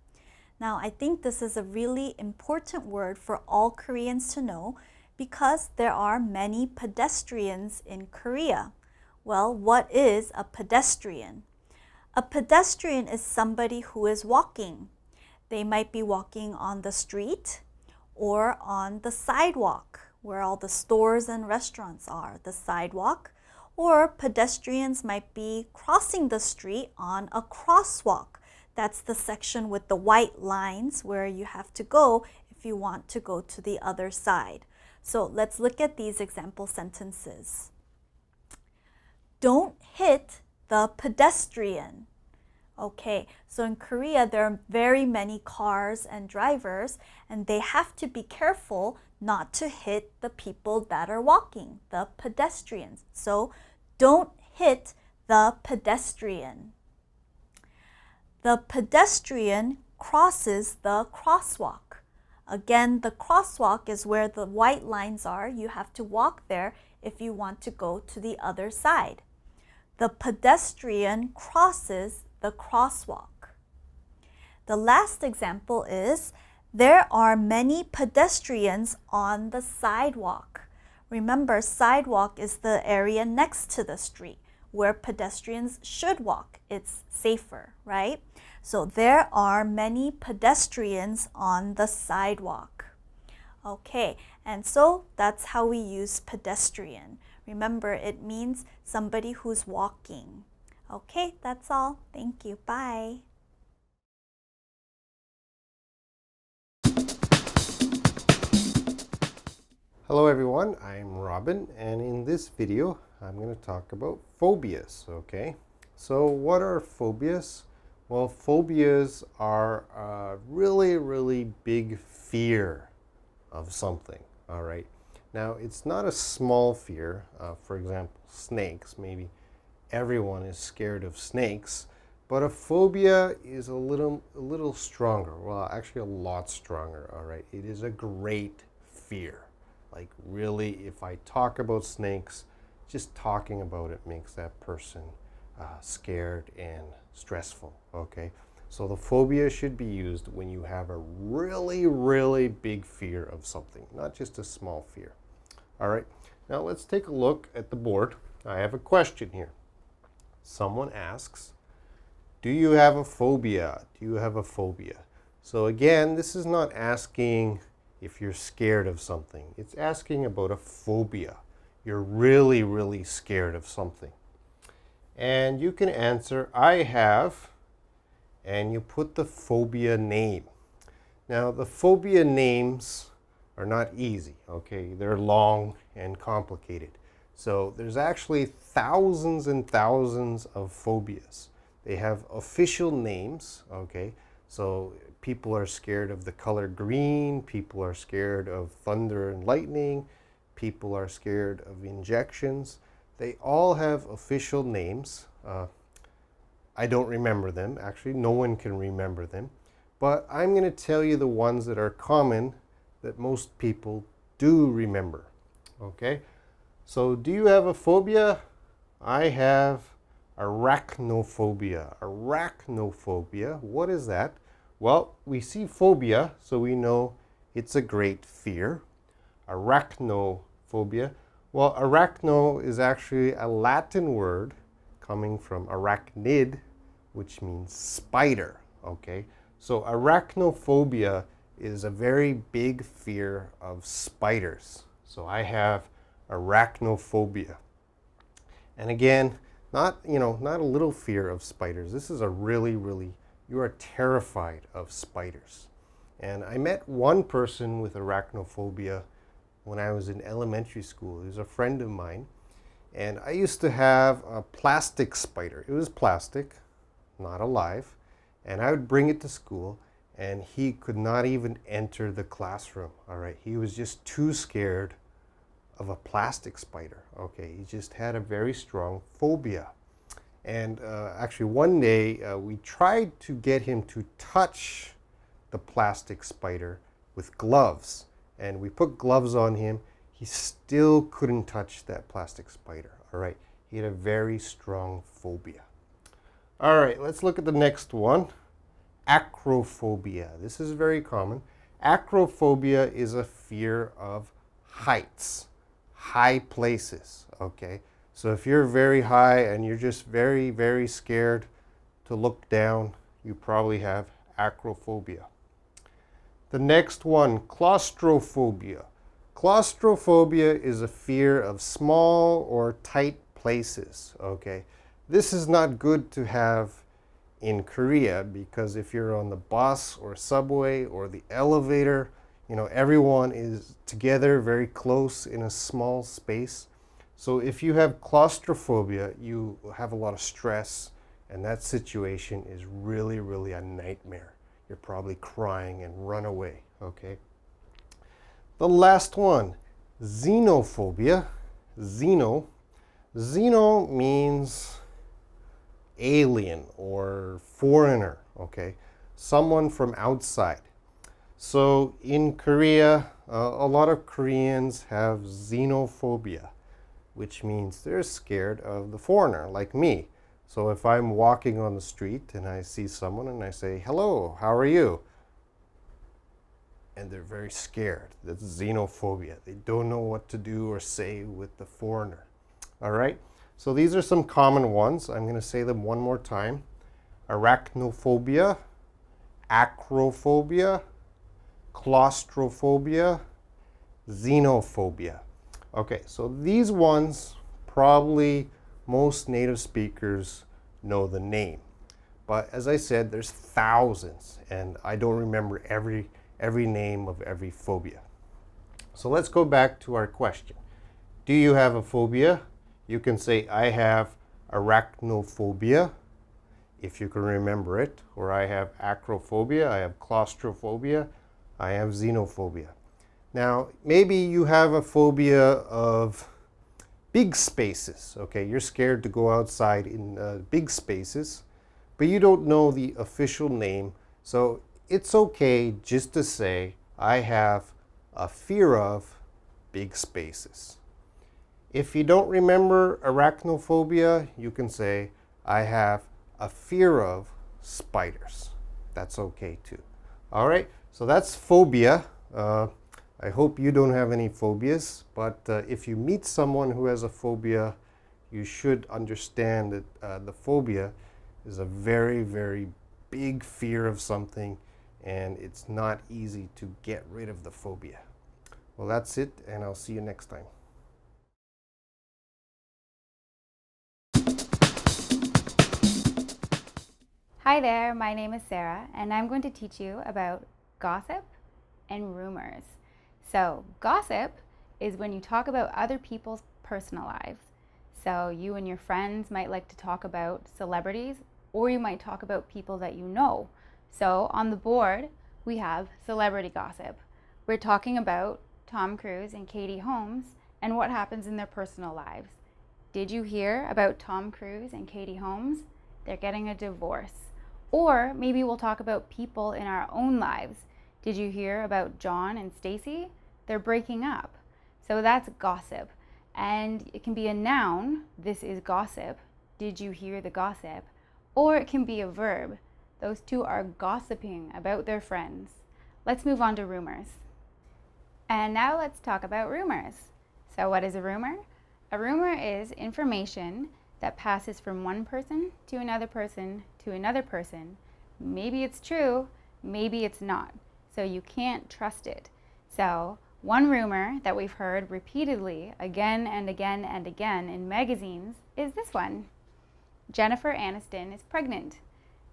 Now, I think this is a really important word for all Koreans to know because there are many pedestrians in Korea. Well, what is a pedestrian? A pedestrian is somebody who is walking. They might be walking on the street or on the sidewalk where all the stores and restaurants are, the sidewalk. Or pedestrians might be crossing the street on a crosswalk. That's the section with the white lines where you have to go if you want to go to the other side. So let's look at these example sentences. Don't hit the pedestrian. Okay, so in Korea there are very many cars and drivers, and they have to be careful not to hit the people that are walking, the pedestrians. So don't hit the pedestrian. The pedestrian crosses the crosswalk. Again, the crosswalk is where the white lines are. You have to walk there if you want to go to the other side. The pedestrian crosses the crosswalk. The last example is, there are many pedestrians on the sidewalk. Remember, sidewalk is the area next to the street where pedestrians should walk. It's safer, right? So there are many pedestrians on the sidewalk. Okay, and so that's how we use pedestrian. Remember, it means somebody who's walking. Okay, that's all. Thank you. Bye. Hello everyone, I'm Robin, and in this video I'm going to talk about phobias, okay? So what are phobias? Well, phobias are a really big fear of something, all right? Now, it's not a small fear. For example, snakes. Maybe everyone is scared of snakes, but a phobia is a little stronger. Well, actually a lot stronger, all right? It is a great fear. Like really, if I talk about snakes, just talking about it makes that person scared and stressful, okay? So the phobia should be used when you have a really big fear of something, not just a small fear. All right, now let's take a look at the board. I have a question here. Someone asks, do you have a phobia? Do you have a phobia? So again, this is not asking if you're scared of something. It's asking about a phobia. You're really scared of something. And you can answer, I have, and you put the phobia name. Now, the phobia names are not easy, okay? They're long and complicated. So there's actually thousands and thousands of phobias. They have official names, okay? So people are scared of the color green, people are scared of thunder and lightning, people are scared of injections. They all have official names. I don't remember them, actually. No one can remember them. But I'm going to tell you the ones that are common that most people do remember, okay? So do you have a phobia? I have arachnophobia. Arachnophobia, what is that? Well, we see phobia, so we know it's a great fear. Arachnophobia. Well, arachno is actually a Latin word coming from arachnid, which means spider, okay? So arachnophobia is a very big fear of spiders. So I have arachnophobia. And again, not a little fear of spiders. This is a really, you are terrified of spiders. And I met one person with arachnophobia when I was in elementary school. He was a friend of mine. And I used to have a plastic spider. It was plastic, not alive. And I would bring it to school, and he could not even enter the classroom. All right, he was just too scared of a plastic spider. Okay, he just had a very strong phobia. And actually one day we tried to get him to touch the plastic spider with gloves. And we put gloves on him. He still couldn't touch that plastic spider. All right, he had a very strong phobia. All right, let's look at the next one. Acrophobia. This is very common. Acrophobia is a fear of heights, high places, okay? So if you're very high and you're just very, very scared to look down, you probably have acrophobia. The next one, claustrophobia. Claustrophobia is a fear of small or tight places, okay? This is not good to have in Korea because if you're on the bus or subway or the elevator, everyone is together very close in a small space. So if you have claustrophobia, you have a lot of stress, and that situation is really, really a nightmare. You're probably crying and run away, okay? The last one, xenophobia. Xeno means alien or foreigner, okay? Someone from outside. So in Korea, a lot of Koreans have xenophobia, which means they're scared of the foreigner, like me. So if I'm walking on the street and I see someone and I say, hello, how are you? And they're very scared. That's xenophobia. They don't know what to do or say with the foreigner. All right? So these are some common ones. I'm going to say them one more time. Arachnophobia, acrophobia, claustrophobia, xenophobia. Okay, so these ones probably most native speakers know the name. But as I said, there's thousands, and I don't remember every name of every phobia. So let's go back to our question. Do you have a phobia? You can say, I have arachnophobia, if you can remember it, or I have acrophobia, I have claustrophobia, I have xenophobia. Now, maybe you have a phobia of big spaces, okay? You're scared to go outside in big spaces, but you don't know the official name, so it's okay just to say, I have a fear of big spaces. If you don't remember arachnophobia, you can say, I have a fear of spiders. That's okay too. All right, so that's phobia. I hope you don't have any phobias, but if you meet someone who has a phobia, you should understand that the phobia is a very, very big fear of something, and it's not easy to get rid of the phobia. Well, that's it, and I'll see you next time. Hi there, my name is Sarah, and I'm going to teach you about gossip and rumors. So gossip is when you talk about other people's personal lives. So you and your friends might like to talk about celebrities, or you might talk about people that you know. So on the board, we have celebrity gossip. We're talking about Tom Cruise and Katie Holmes and what happens in their personal lives. Did you hear about Tom Cruise and Katie Holmes? They're getting a divorce. Or maybe we'll talk about people in our own lives. Did you hear about John and Stacy? They're breaking up. So that's gossip. And it can be a noun, this is gossip. Did you hear the gossip? Or it can be a verb. Those two are gossiping about their friends. Let's move on to rumors. And now let's talk about rumors. So what is a rumor? A rumor is information that passes from one person to another person to another person. Maybe it's true, maybe it's not. So you can't trust it. So one rumor that we've heard repeatedly again and again and again in magazines is this one. Jennifer Aniston is pregnant,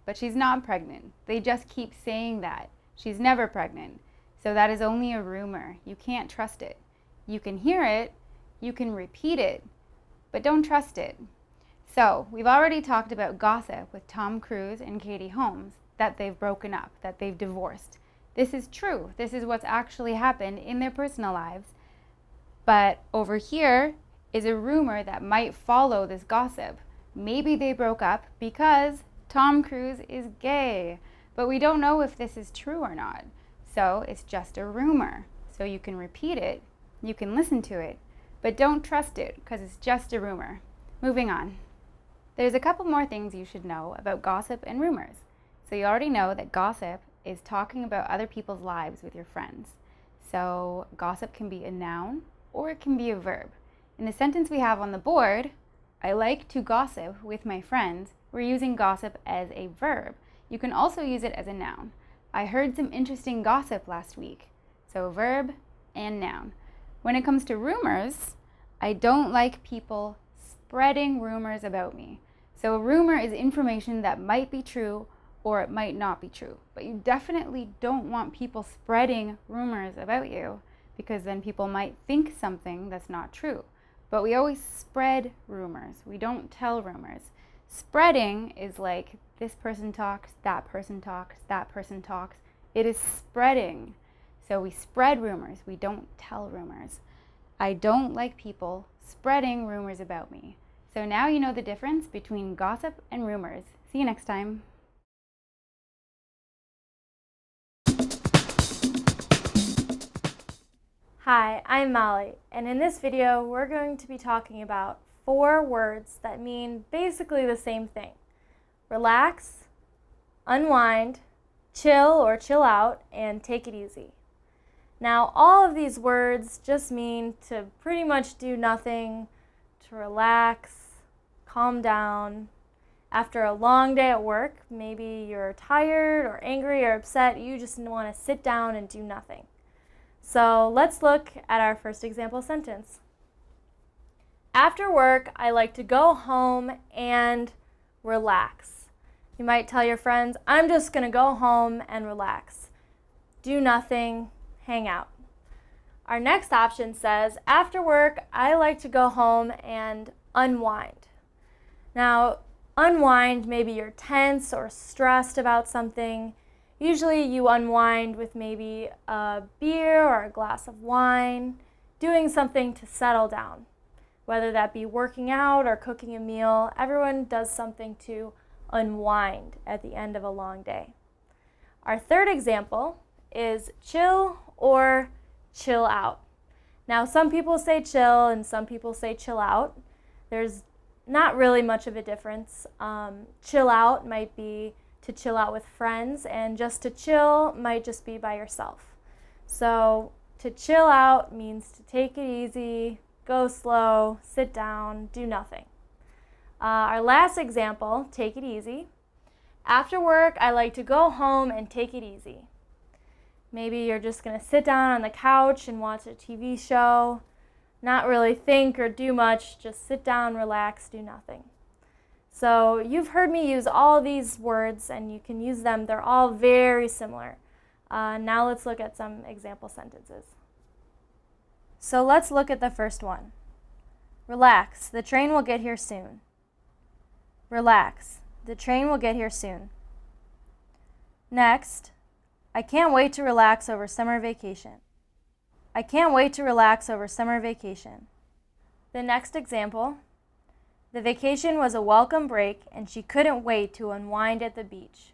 but she's not pregnant. They just keep saying that. She's never pregnant. So that is only a rumor. You can't trust it. You can hear it, you can repeat it, but don't trust it. So we've already talked about gossip with Tom Cruise and Katie Holmes, that they've broken up, that they've divorced. This is true. This is what's actually happened in their personal lives. But over here is a rumor that might follow this gossip. Maybe they broke up because Tom Cruise is gay, but we don't know if this is true or not. So it's just a rumor. So you can repeat it, you can listen to it, but don't trust it because it's just a rumor. Moving on. There's a couple more things you should know about gossip and rumors. So you already know that gossip is talking about other people's lives with your friends. So gossip can be a noun or it can be a verb. In the sentence we have on the board, I like to gossip with my friends, we're using gossip as a verb. You can also use it as a noun. I heard some interesting gossip last week. So verb and noun. When it comes to rumors, I don't like people spreading rumors about me. So a rumor is information that might be true or it might not be true. But you definitely don't want people spreading rumors about you because then people might think something that's not true. But we always spread rumors. We don't tell rumors. Spreading is like this person talks, that person talks, that person talks. It is spreading. So we spread rumors. We don't tell rumors. I don't like people spreading rumors about me. So now you know the difference between gossip and rumors. See you next time. Hi, I'm Molly, and in this video we're going to be talking about 4 words that mean basically the same thing. Relax, unwind, chill or chill out, and take it easy. Now all of these words just mean to pretty much do nothing, to relax, calm down. After a long day at work, maybe you're tired or angry or upset, you just want to sit down and do nothing. So let's look at our first example sentence. After work, I like to go home and relax. You might tell your friends, I'm just going to go home and relax. Do nothing, hang out. Our next option says, after work, I like to go home and unwind. Now, unwind, maybe you're tense or stressed about something. Usually you unwind with maybe a beer or a glass of wine, doing something to settle down. Whether that be working out or cooking a meal, everyone does something to unwind at the end of a long day. Our third example is chill or chill out. Now some people say chill and some people say chill out. There's not really much of a difference. Chill out might be to chill out with friends, and just to chill might just be by yourself. So to chill out means to take it easy, go slow, sit down, do nothing. Our last example, take it easy. After work, I like to go home and take it easy. Maybe you're just going to sit down on the couch and watch a TV show, not really think or do much, just sit down, relax, do nothing. So you've heard me use all these words and you can use them. They're all very similar. Now let's look at some example sentences. So let's look at the first one. Relax, the train will get here soon. Relax, the train will get here soon. Next, I can't wait to relax over summer vacation. I can't wait to relax over summer vacation. The next example, the vacation was a welcome break and she couldn't wait to unwind at the beach.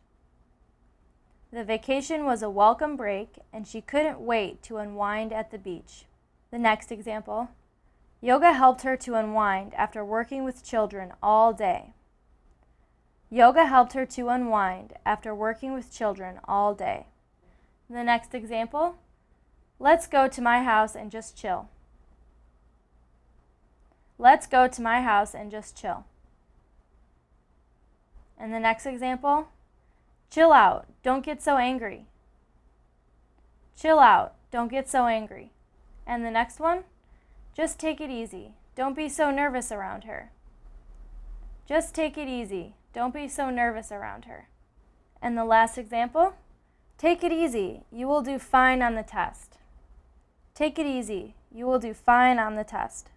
The vacation was a welcome break and she couldn't wait to unwind at the beach. The next example, yoga helped her to unwind after working with children all day. Yoga helped her to unwind after working with children all day. The next example, let's go to my house and just chill. Let's go to my house and just chill. And the next example, chill out, don't get so angry. Chill out, don't get so angry. And the next one, just take it easy, don't be so nervous around her. Just take it easy, don't be so nervous around her. And the last example, take it easy, you will do fine on the test. Take it easy, you will do fine on the test.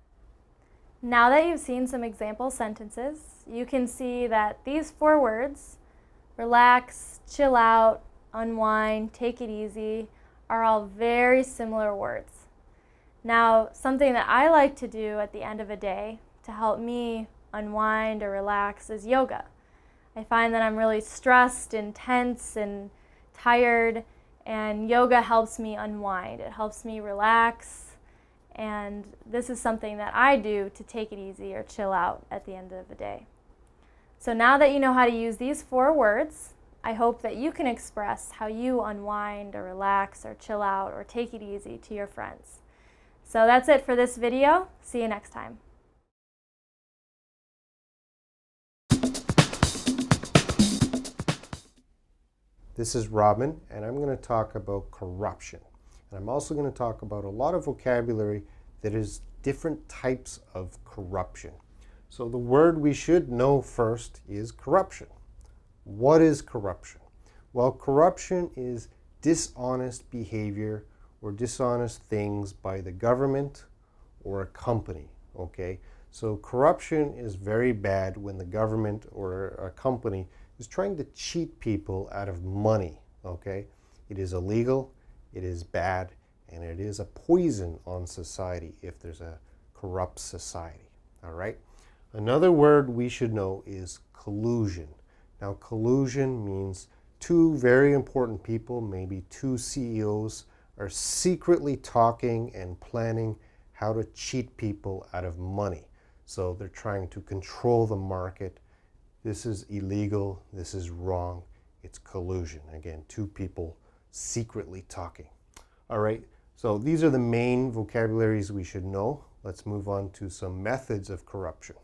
Now that you've seen some example sentences, you can see that these 4 words, relax, chill out, unwind, take it easy, are all very similar words. Now, something that I like to do at the end of a day to help me unwind or relax is yoga. I find that I'm really stressed and tense and tired, and yoga helps me unwind. It helps me relax, and this is something that I do to take it easy or chill out at the end of the day. So now that you know how to use these 4 words, I hope that you can express how you unwind or relax or chill out or take it easy to your friends. So that's it for this video. See you next time. This is Robin, and I'm going to talk about corruption. And I'm also going to talk about a lot of vocabulary that is different types of corruption. So the word we should know first is corruption. What is corruption? Well, corruption is dishonest behavior or dishonest things by the government or a company, okay? So corruption is very bad when the government or a company is trying to cheat people out of money, okay? It is illegal, it is bad, and it is a poison on society if there's a corrupt society, all right? Another word we should know is collusion. Now, collusion means 2 very important people, maybe 2 CEOs, are secretly talking and planning how to cheat people out of money. So they're trying to control the market. This is illegal, this is wrong, it's collusion. Again, 2 people secretly talking. All right, so these are the main vocabularies we should know. Let's move on to some methods of corruption.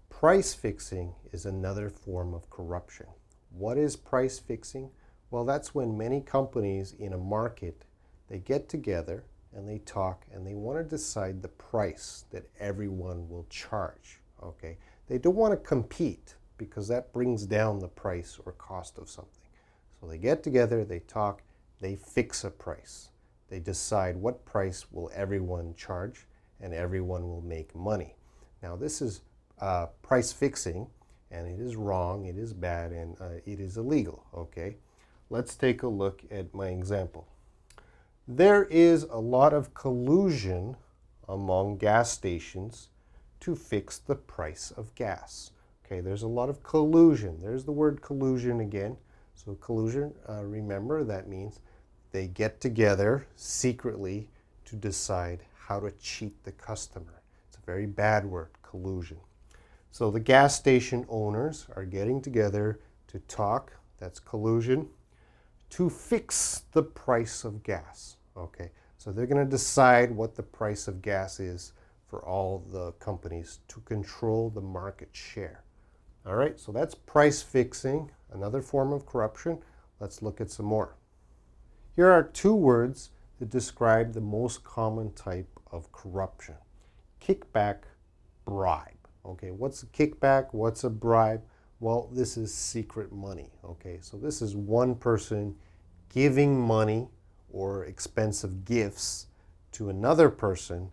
Price fixing is another form of corruption. What is price fixing? Well, that's when many companies in a market, they get together and they talk and they want to decide the price that everyone will charge, okay? They don't want to compete because that brings down the price or cost of something. So they get together, they talk, they fix a price. They decide what price will everyone charge and everyone will make money. Now this is price fixing, and it is wrong, it is bad, and it is illegal, okay? Let's take a look at my example. There is a lot of collusion among gas stations to fix the price of gas. Okay, there's a lot of collusion. There's the word collusion again. So collusion, remember, that means they get together secretly to decide how to cheat the customer. It's a very bad word, collusion. So the gas station owners are getting together to talk, that's collusion, to fix the price of gas. Okay, so they're going to decide what the price of gas is for all the companies to control the market share. All right, so that's price fixing, another form of corruption. Let's look at some more. Here are 2 words that describe the most common type of corruption. Kickback, bribe. Okay, what's a kickback? What's a bribe? Well, this is secret money. Okay, so this is one person giving money or expensive gifts to another person,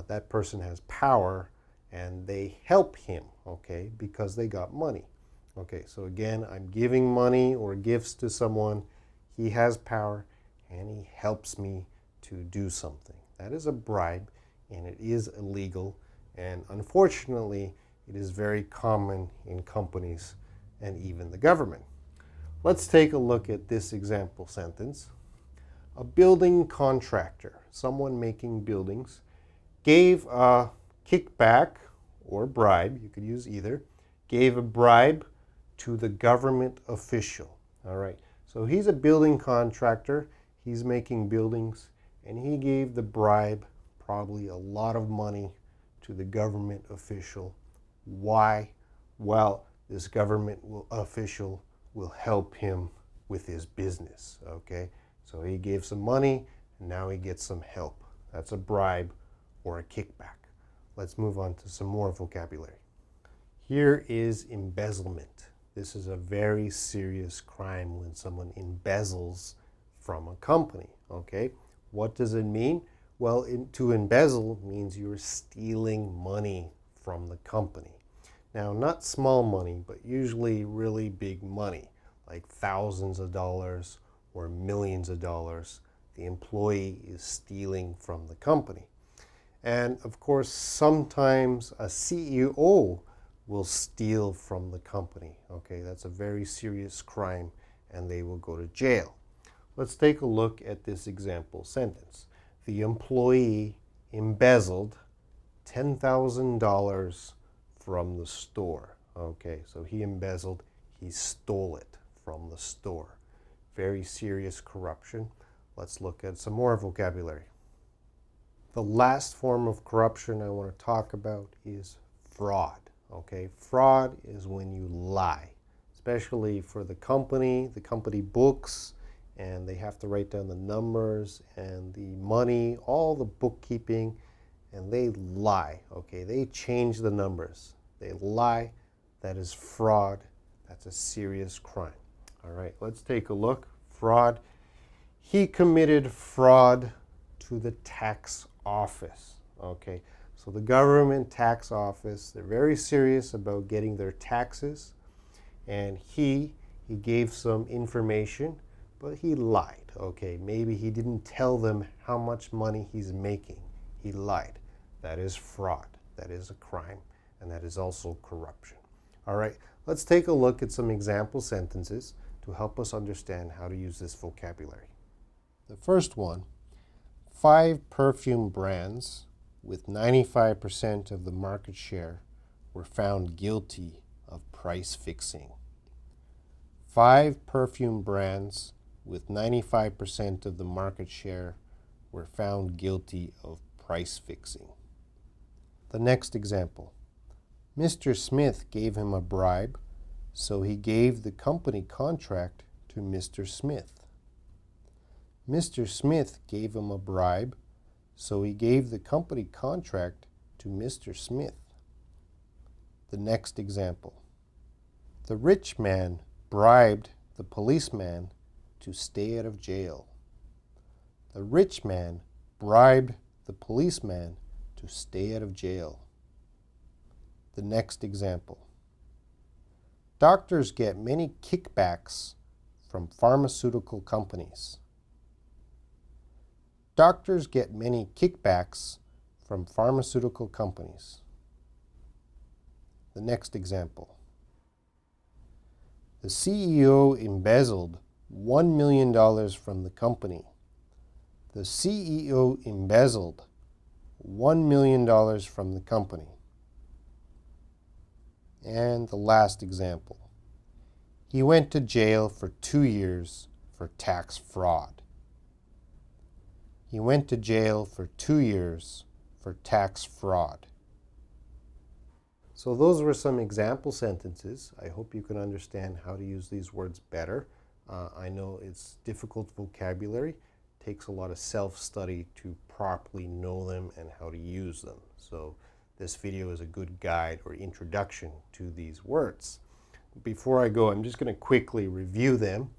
that person has power and they help him, okay, because they got money. Okay, so again, I'm giving money or gifts to someone, he has power, and he helps me to do something. That is a bribe, and it is illegal, and unfortunately, it is very common in companies and even the government. Let's take a look at this example sentence. A building contractor, someone making buildings, gave a kickback or bribe, you could use either, gave a bribe to the government official. All right, so he's a building contractor, he's making buildings, and he gave the bribe, probably a lot of money, to the government official. Why? Well, this government official will help him with his business, okay? So he gave some money, and now he gets some help. That's a bribe or a kickback. Let's move on to some more vocabulary. Here is embezzlement. This is a very serious crime when someone embezzles from a company, okay? What does it mean? Well, to embezzle means you're stealing money from the company. Now, not small money, but usually really big money, like thousands of dollars or millions of dollars. The employee is stealing from the company. And of course, sometimes a CEO will steal from the company. Okay, that's a very serious crime and they will go to jail. Let's take a look at this example sentence. The employee embezzled $10,000 from the store. Okay, so he embezzled, he stole it from the store. Very serious corruption. Let's look at some more vocabulary. The last form of corruption I want to talk about is fraud. Okay, fraud is when you lie, especially for the company books, and they have to write down the numbers and the money, all the bookkeeping, and they lie, okay? They change the numbers. They lie. That is fraud. That's a serious crime. All right, let's take a look. Fraud. He committed fraud to the tax office, okay? So the government tax office, they're very serious about getting their taxes, and he gave some information, but he lied, okay? Maybe he didn't tell them how much money he's making. He lied. That is fraud. That is a crime, and that is also corruption. All right, let's take a look at some example sentences to help us understand how to use this vocabulary. The first one, 5 perfume brands with 95% of the market share were found guilty of price fixing. 5 perfume brands with 95% of the market share were found guilty of price fixing. The next example. Mr. Smith gave him a bribe, so he gave the company contract to Mr. Smith. Mr. Smith gave him a bribe, so he gave the company contract to Mr. Smith. The next example. The rich man bribed the policeman to stay out of jail. The rich man bribed the policeman to stay out of jail. The next example. Doctors get many kickbacks from pharmaceutical companies. Doctors get many kickbacks from pharmaceutical companies. The next example. The CEO embezzled $1 million from the company. The CEO embezzled $1 million from the company. And the last example. He went to jail for 2 years for tax fraud. He went to jail for 2 years for tax fraud. So those were some example sentences. I hope you can understand how to use these words better. I know it's difficult vocabulary. It takes a lot of self-study to properly know them and how to use them. So this video is a good guide or introduction to these words. Before I go, I'm just going to quickly review them.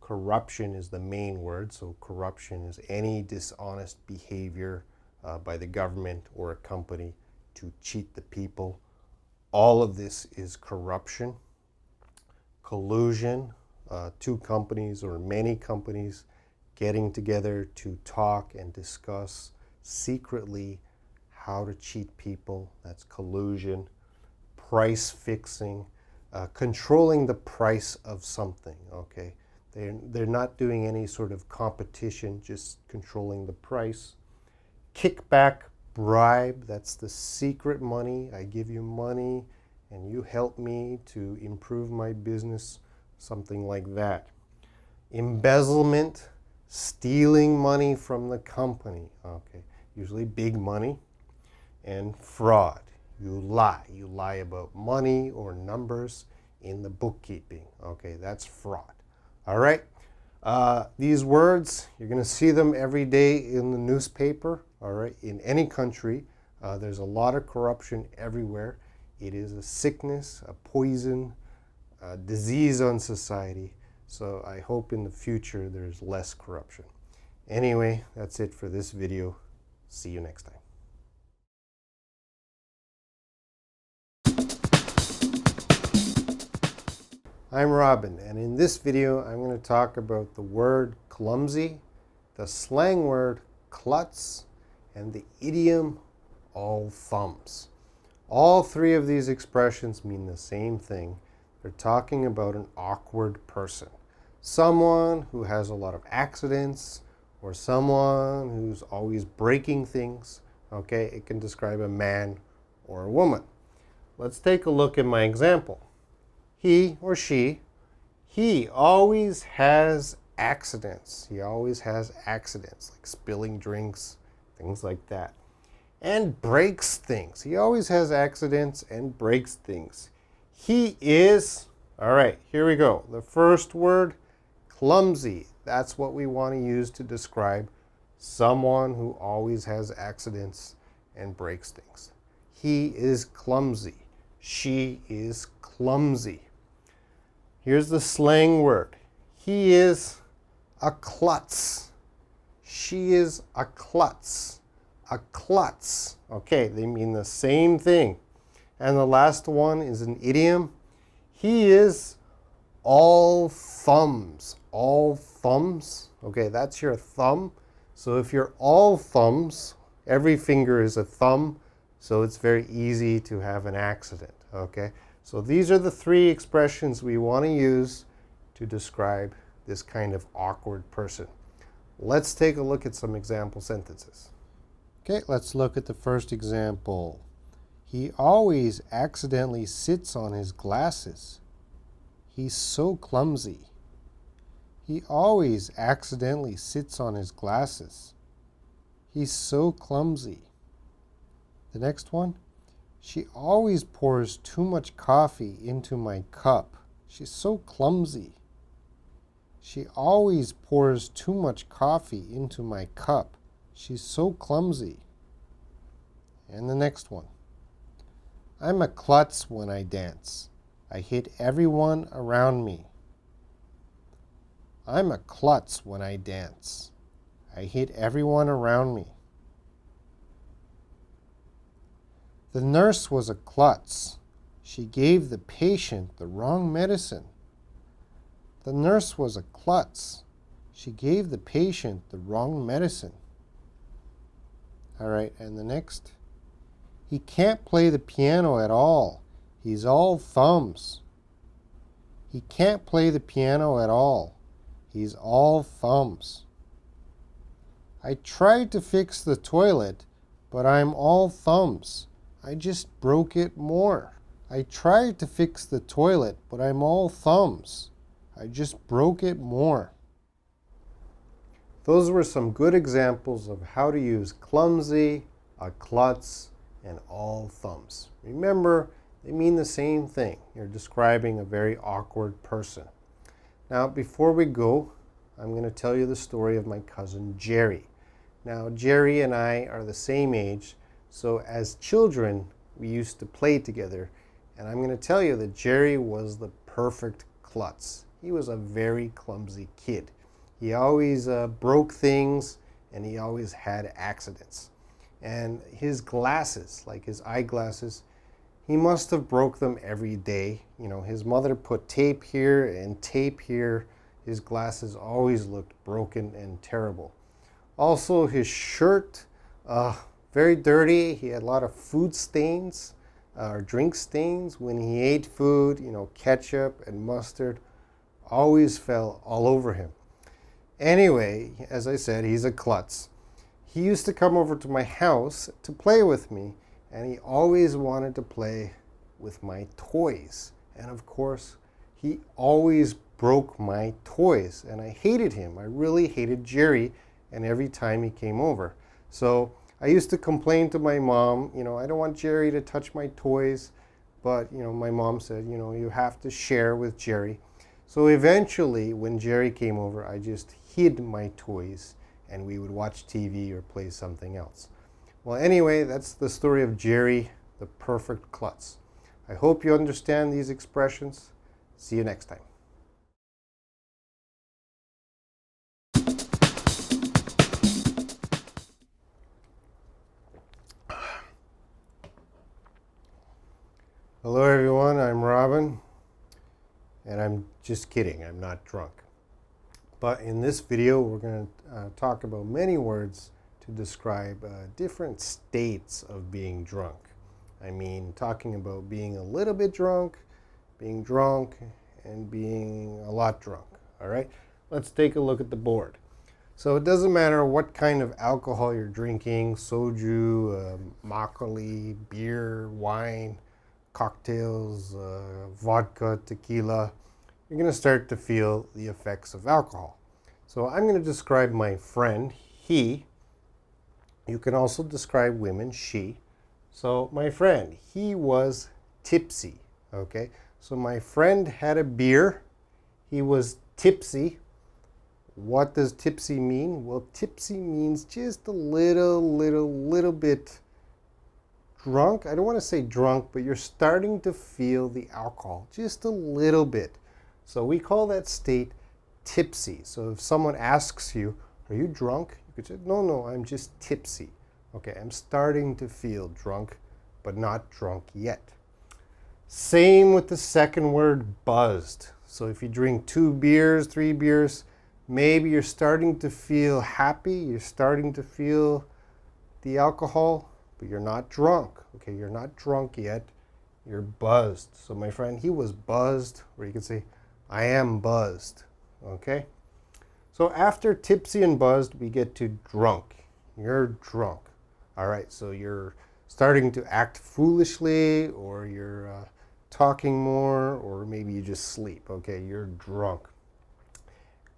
corruption is the main word. So corruption is any dishonest behavior by the government or a company to cheat the people. All of this is corruption. Collusion, two companies or many companies getting together to talk and discuss secretly how to cheat people. That's collusion. Price fixing, controlling the price of something, okay? They're not doing any sort of competition, just controlling the price. Kickback, bribe, that's the secret money. I give you money and you help me to improve my business, something like that. Embezzlement, stealing money from the company, okay? Usually big money. And fraud, you lie about money or numbers in the bookkeeping, okay? That's fraud. All right, these words, you're going to see them every day in the newspaper, all right? In any country, there's a lot of corruption everywhere. It is a sickness, a poison, a disease on society. So I hope in the future there's less corruption. Anyway, that's it for this video. See you next time. I'm Robin, and in this video I'm going to talk about the word clumsy, the slang word klutz, and the idiom all thumbs. All three of these expressions mean the same thing. They're talking about an awkward person. Someone who has a lot of accidents, or someone who's always breaking things. Okay, it can describe a man or a woman. Let's take a look at my example. He or she, he always has accidents. He always has accidents, like spilling drinks, things like that. And breaks things. He always has accidents and breaks things. He is, all right, here we go. The first word, clumsy. That's what we want to use to describe someone who always has accidents and breaks things. He is clumsy. She is clumsy. Here's the slang word. He is a klutz. She is a klutz. A klutz. Okay, they mean the same thing. And the last one is an idiom. He is all thumbs. All thumbs. Okay, that's your thumb. So if you're all thumbs, every finger is a thumb, so it's very easy to have an accident. Okay, so these are the three expressions we want to use to describe this kind of awkward person. Let's take a look at some example sentences. Okay, let's look at the first example. He always accidentally sits on his glasses. He's so clumsy. He always accidentally sits on his glasses. He's so clumsy. The next one. She always pours too much coffee into my cup. She's so clumsy. She always pours too much coffee into my cup. She's so clumsy. And the next one. I'm a klutz when I dance. I hit everyone around me. I'm a klutz when I dance. I hit everyone around me. The nurse was a klutz. She gave the patient the wrong medicine. The nurse was a klutz. She gave the patient the wrong medicine. All right, and the next. He can't play the piano at all. He's all thumbs. He can't play the piano at all. He's all thumbs. I tried to fix the toilet, but I'm all thumbs. I just broke it more. I tried to fix the toilet, but I'm all thumbs. I just broke it more. Those were some good examples of how to use clumsy, a klutz, and all thumbs. Remember, they mean the same thing. You're describing a very awkward person. Now, before we go, I'm going to tell you the story of my cousin Jerry. Now, Jerry and I are the same age, so as children, we used to play together. And I'm going to tell you that Jerry was the perfect klutz. He was a very clumsy kid. He always broke things, and he always had accidents. And his glasses, like his eyeglasses, he must have broke them every day. You know, his mother put tape here and tape here. His glasses always looked broken and terrible. Also, his shirt, very dirty. He had a lot of food stains or drink stains when he ate food. You know, ketchup and mustard always fell all over him. Anyway, as I said, he's a klutz. He used to come over to my house to play with me, and he always wanted to play with my toys. And of course, he always broke my toys, and I hated him. I really hated Jerry, and every time he came over. So I used to complain to my mom, you know, I don't want Jerry to touch my toys, but you know, my mom said, you know, you have to share with Jerry. So eventually, when Jerry came over, I just hid my toys, and we would watch TV or play something else. Well, anyway, that's the story of Jerry, the perfect klutz. I hope you understand these expressions. See you next time. Hello everyone, I'm Robin, and I'm just kidding, I'm not drunk. But in this video, we're going to talk about many words to describe different states of being drunk. I mean, talking about being a little bit drunk, being drunk, and being a lot drunk. All right, let's take a look at the board. So it doesn't matter what kind of alcohol you're drinking, soju, makgeolli, beer, wine, cocktails, vodka, tequila, you're going to start to feel the effects of alcohol. So I'm going to describe my friend, he. You can also describe women, she. So my friend, he was tipsy, okay? So my friend had a beer, he was tipsy. What does tipsy mean? Well, tipsy means just a little bit drunk. I don't want to say drunk, but you're starting to feel the alcohol, just a little bit. So we call that state tipsy. So if someone asks you, are you drunk? You could say, no, I'm just tipsy. Okay, I'm starting to feel drunk, but not drunk yet. Same with the second word, buzzed. So if you drink 2 beers, 3 beers, maybe you're starting to feel happy, you're starting to feel the alcohol, but you're not drunk. Okay, you're not drunk yet, you're buzzed. So my friend, he was buzzed, or you could say, I am buzzed. Okay? So after tipsy and buzzed, we get to drunk. You're drunk. All right, so you're starting to act foolishly, or you're talking more, or maybe you just sleep. Okay, you're drunk.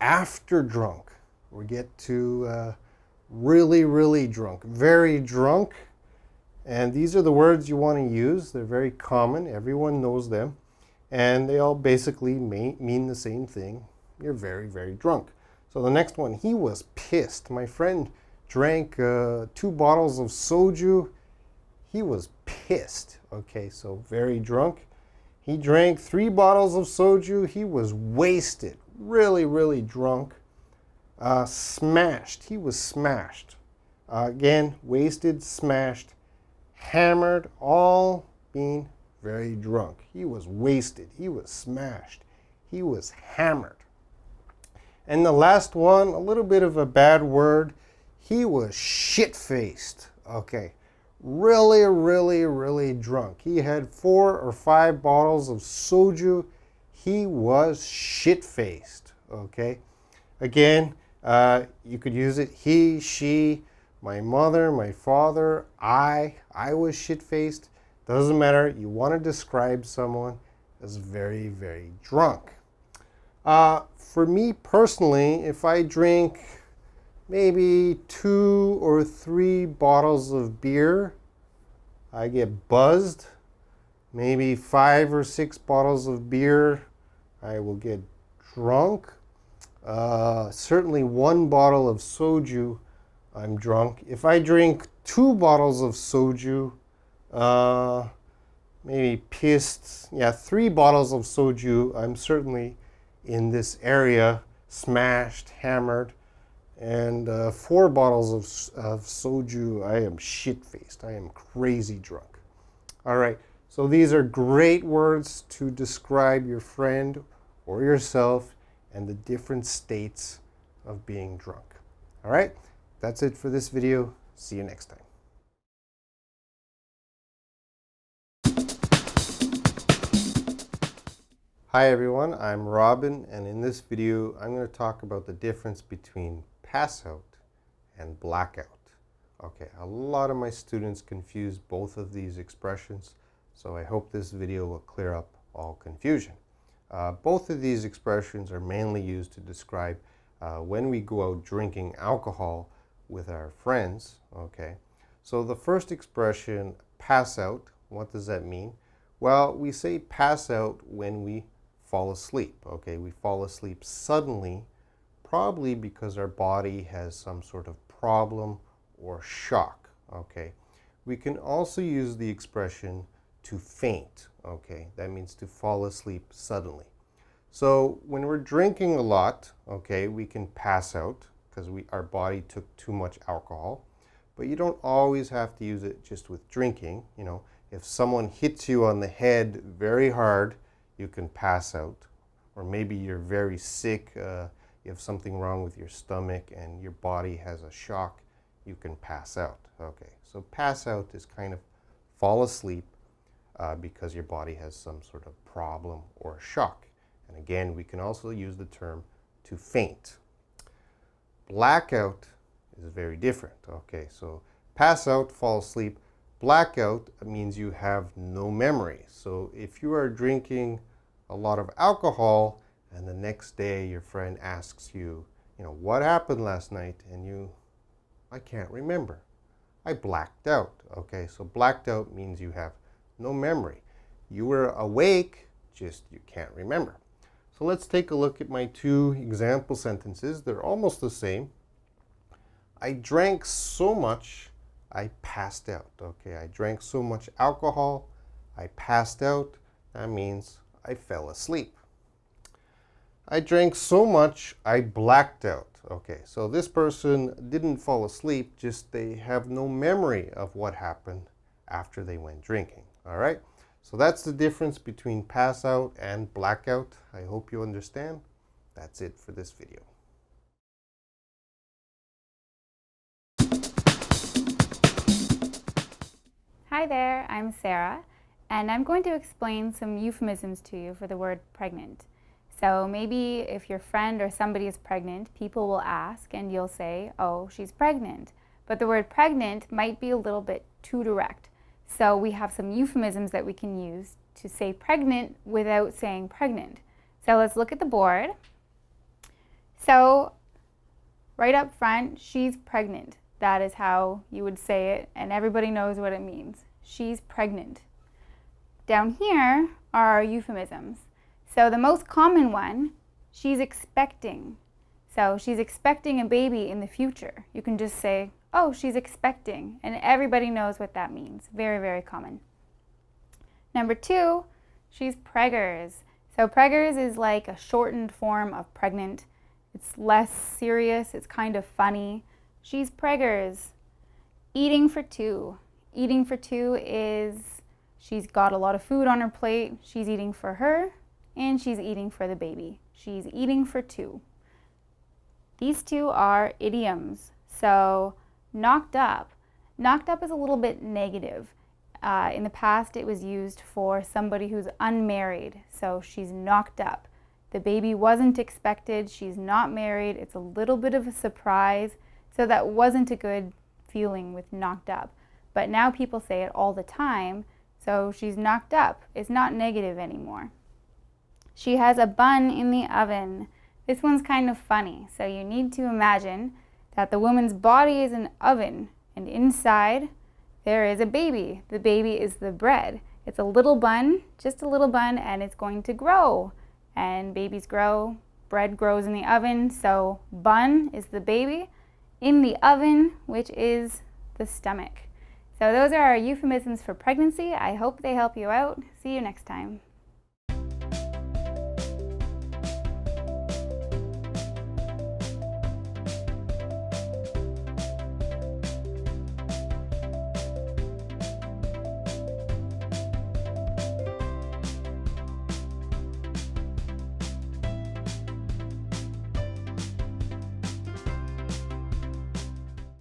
After drunk, we get to really drunk, very drunk. And these are the words you want to use. They're very common. Everyone knows them. And they all basically mean the same thing. You're very drunk. So the next one, he was pissed. My friend drank 2 bottles of soju. He was pissed. Okay, so very drunk. He drank 3 bottles of soju. He was wasted. Really drunk. Smashed. He was smashed. Again, wasted, smashed, hammered, all being very drunk. He was wasted. He was smashed. He was hammered. And the last one, a little bit of a bad word, he was shit-faced. Okay, really drunk. He had 4 or 5 bottles of soju. He was shit-faced. Okay, again, you could use it, he, she, my mother, my father, I was shit-faced. Doesn't matter. You want to describe someone as very drunk. For me personally, if I drink maybe 2 or 3 bottles of beer, I get buzzed. Maybe 5 or 6 bottles of beer, I will get drunk. Certainly 1 bottle of soju, I'm drunk. If I drink 2 bottles of soju, maybe pissed. Yeah, 3 bottles of soju, I'm certainly in this area, smashed, hammered, and 4 bottles of soju. I am shit-faced. I am crazy drunk. All right, so these are great words to describe your friend or yourself and the different states of being drunk. All right, that's it for this video. See you next time. Hi everyone, I'm Robin, and in this video I'm going to talk about the difference between pass out and blackout. Okay, a lot of my students confuse both of these expressions, so I hope this video will clear up all confusion. Both of these expressions are mainly used to describe when we go out drinking alcohol with our friends. Okay, so the first expression, pass out, what does that mean? Well, we say pass out when we fall asleep. Okay, we fall asleep suddenly, probably because our body has some sort of problem or shock. Okay, we can also use the expression to faint. Okay, that means to fall asleep suddenly. So when we're drinking a lot, okay, we can pass out because our body took too much alcohol. But you don't always have to use it just with drinking. You know, if someone hits you on the head very hard, you can pass out. Or maybe you're very sick, you have something wrong with your stomach and your body has a shock, you can pass out. Okay, so pass out is kind of fall asleep because your body has some sort of problem or shock. And again, we can also use the term to faint. Blackout is very different. Okay, so pass out, fall asleep. Blackout means you have no memory. So if you are drinking a lot of alcohol and the next day your friend asks you, what happened last night? And I can't remember. I blacked out. Okay, so blacked out means you have no memory. You were awake, just you can't remember. So let's take a look at my 2 example sentences. They're almost the same. I drank so much, I passed out. Okay, I drank so much alcohol, I passed out. That means I fell asleep. I drank so much, I blacked out. Okay, so this person didn't fall asleep, just they have no memory of what happened after they went drinking. All right, so that's the difference between pass out and blackout. I hope you understand. That's it for this video. Hi there, I'm Sarah, and I'm going to explain some euphemisms to you for the word pregnant. So maybe if your friend or somebody is pregnant, people will ask and you'll say, oh, she's pregnant. But the word pregnant might be a little bit too direct. So we have some euphemisms that we can use to say pregnant without saying pregnant. So let's look at the board. So right up front, she's pregnant. That is how you would say it, and everybody knows what it means. She's pregnant. Down here are our euphemisms. So the most common one, she's expecting. So she's expecting a baby in the future. You can just say, oh, she's expecting, and everybody knows what that means. Very, very common. Number 2, she's preggers. So preggers is like a shortened form of pregnant. It's less serious, it's kind of funny. She's preggers. Eating for 2. Eating for 2 is she's got a lot of food on her plate. She's eating for her and she's eating for the baby. She's eating for 2. These 2 are idioms. So knocked up. Knocked up is a little bit negative. In the past it was used for somebody who's unmarried. So she's knocked up. The baby wasn't expected. She's not married. It's a little bit of a surprise. So that wasn't a good feeling with knocked up. But now people say it all the time, so she's knocked up. It's not negative anymore. She has a bun in the oven. This one's kind of funny. So you need to imagine that the woman's body is an oven, and inside there is a baby. The baby is the bread. It's a little bun, just a little bun, and it's going to grow. And babies grow, bread grows in the oven, so bun is the baby. In the oven, which is the stomach. So those are our euphemisms for pregnancy. I hope they help you out. See you next time.